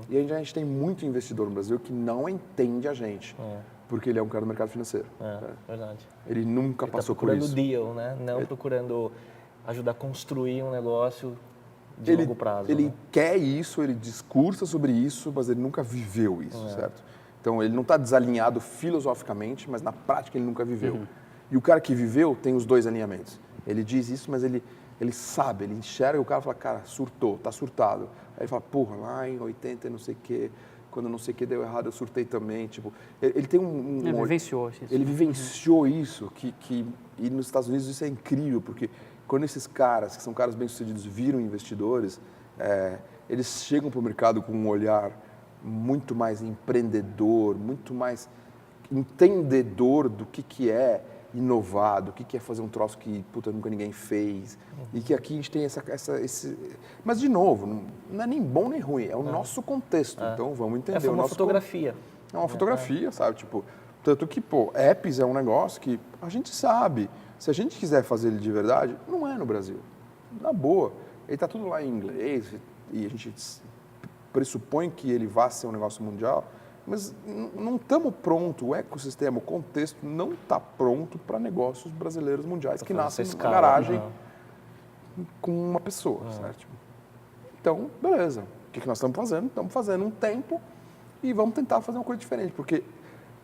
E a gente tem muito investidor no Brasil que não entende a gente, porque ele é um cara do mercado financeiro. Verdade. Ele nunca passou por isso. Ele está procurando deal, né? Não procurando ajudar a construir um negócio de longo prazo. Ele né? quer isso, ele discursa sobre isso, mas ele nunca viveu isso, certo? Então ele não está desalinhado filosoficamente, mas na prática ele nunca viveu. E o cara que viveu tem os dois alinhamentos. Ele diz isso, mas ele sabe, ele enxerga o cara e fala, cara, surtou, tá surtado. Aí ele fala, porra, lá em 80 e não sei o quê, quando não sei o que deu errado, eu surtei também. Tipo, ele tem Ele vivenciou isso. Ele vivenciou isso, e nos Estados Unidos isso é incrível, porque quando esses caras, que são caras bem-sucedidos, viram investidores, eles chegam para o mercado com um olhar muito mais empreendedor, muito mais entendedor do que é inovar, do que é fazer um troço que, puta, nunca ninguém fez. E que aqui a gente tem esse... Mas, de novo, não é nem bom nem ruim, é o nosso contexto. Então, vamos entender Foi o uma nosso fotografia. É uma fotografia, sabe? Tipo, tanto que, pô, apps é um negócio que a gente sabe. Se a gente quiser fazer ele de verdade, não é no Brasil. Na boa. Ele tá tudo lá em inglês e a gente pressupõe que ele vá ser um negócio mundial, mas não estamos pronto. O ecossistema, o contexto não está pronto para negócios brasileiros mundiais que nascem numa garagem com uma pessoa, certo? Então, beleza. O que nós estamos fazendo? Estamos fazendo um tempo e vamos tentar fazer uma coisa diferente, porque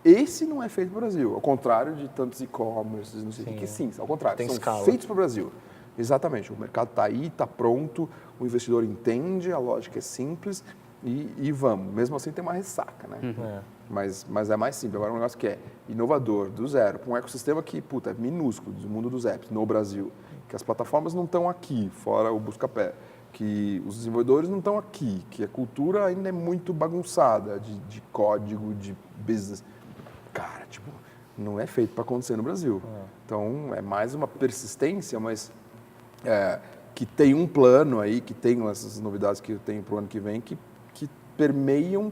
esse não é feito para o Brasil, ao contrário de tantos e-commerces, não sei o que, sim, ao contrário, Tem são escala. feitos para o Brasil. Exatamente, o mercado está aí, está pronto, o investidor entende, a lógica é simples e vamos. Mesmo assim tem uma ressaca, né? Mas é mais simples. Agora um negócio que é inovador, do zero, para um ecossistema que, puta, é minúsculo, do mundo dos apps, no Brasil, que as plataformas não estão aqui, fora o Buscapé, que os desenvolvedores não estão aqui, que a cultura ainda é muito bagunçada de código, de business. Cara, tipo, não é feito para acontecer no Brasil. Então, é mais uma persistência, mas que tem um plano aí, que tem essas novidades que eu tenho para o ano que vem, que permeiam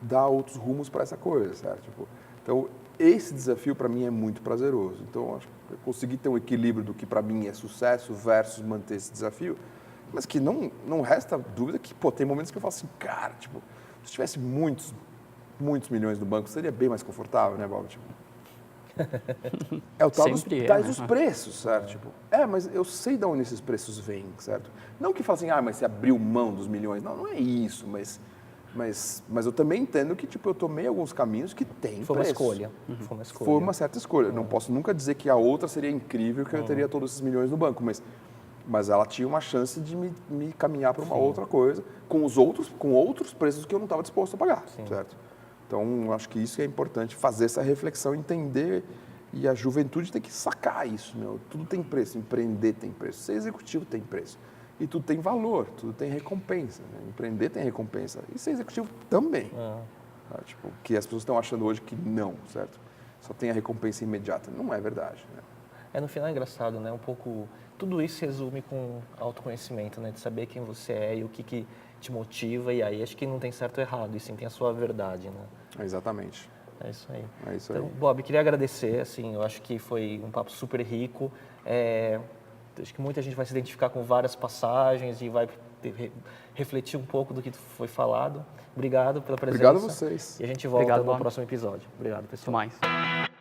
dar outros rumos para essa coisa, certo? Tipo, então, esse desafio para mim é muito prazeroso. Então, acho que eu consegui ter um equilíbrio do que para mim é sucesso versus manter esse desafio, mas que não resta dúvida que, pô, tem momentos que eu falo assim, cara, tipo, se tivesse muitos milhões no banco, seria bem mais confortável, né, Bob? Tipo, é o tal dos preços, certo? Tipo, mas eu sei de onde esses preços vêm, certo? Não que fala assim, mas você abriu mão dos milhões. Não é isso, mas eu também entendo que, tipo, eu tomei alguns caminhos que tem Foi preço. uma escolha. Foi uma escolha. Foi uma certa escolha. Não posso nunca dizer que a outra seria incrível, que eu teria todos esses milhões no banco, mas ela tinha uma chance de me caminhar para uma outra coisa, com outros preços que eu não estava disposto a pagar, certo? Então, acho que isso é importante, fazer essa reflexão, entender, e a juventude tem que sacar isso, meu. Tudo tem preço, empreender tem preço, ser executivo tem preço, e tudo tem valor, tudo tem recompensa, né? Empreender tem recompensa, e ser executivo também. Tá? Tipo, que as pessoas estão achando hoje que não, certo? Só tem a recompensa imediata. Não é verdade, né? No final é engraçado, né? Um pouco, tudo isso se resume com autoconhecimento, né? De saber quem você é e o que te motiva, e aí acho que não tem certo ou errado, e sim tem a sua verdade, né? Exatamente. É isso aí. É isso então, aí. Bob, queria agradecer, assim, eu acho que foi um papo super rico, acho que muita gente vai se identificar com várias passagens e vai refletir um pouco do que foi falado. Obrigado pela presença. Obrigado a vocês. E a gente volta Obrigado, no Bob. próximo episódio. Obrigado, pessoal. Até mais.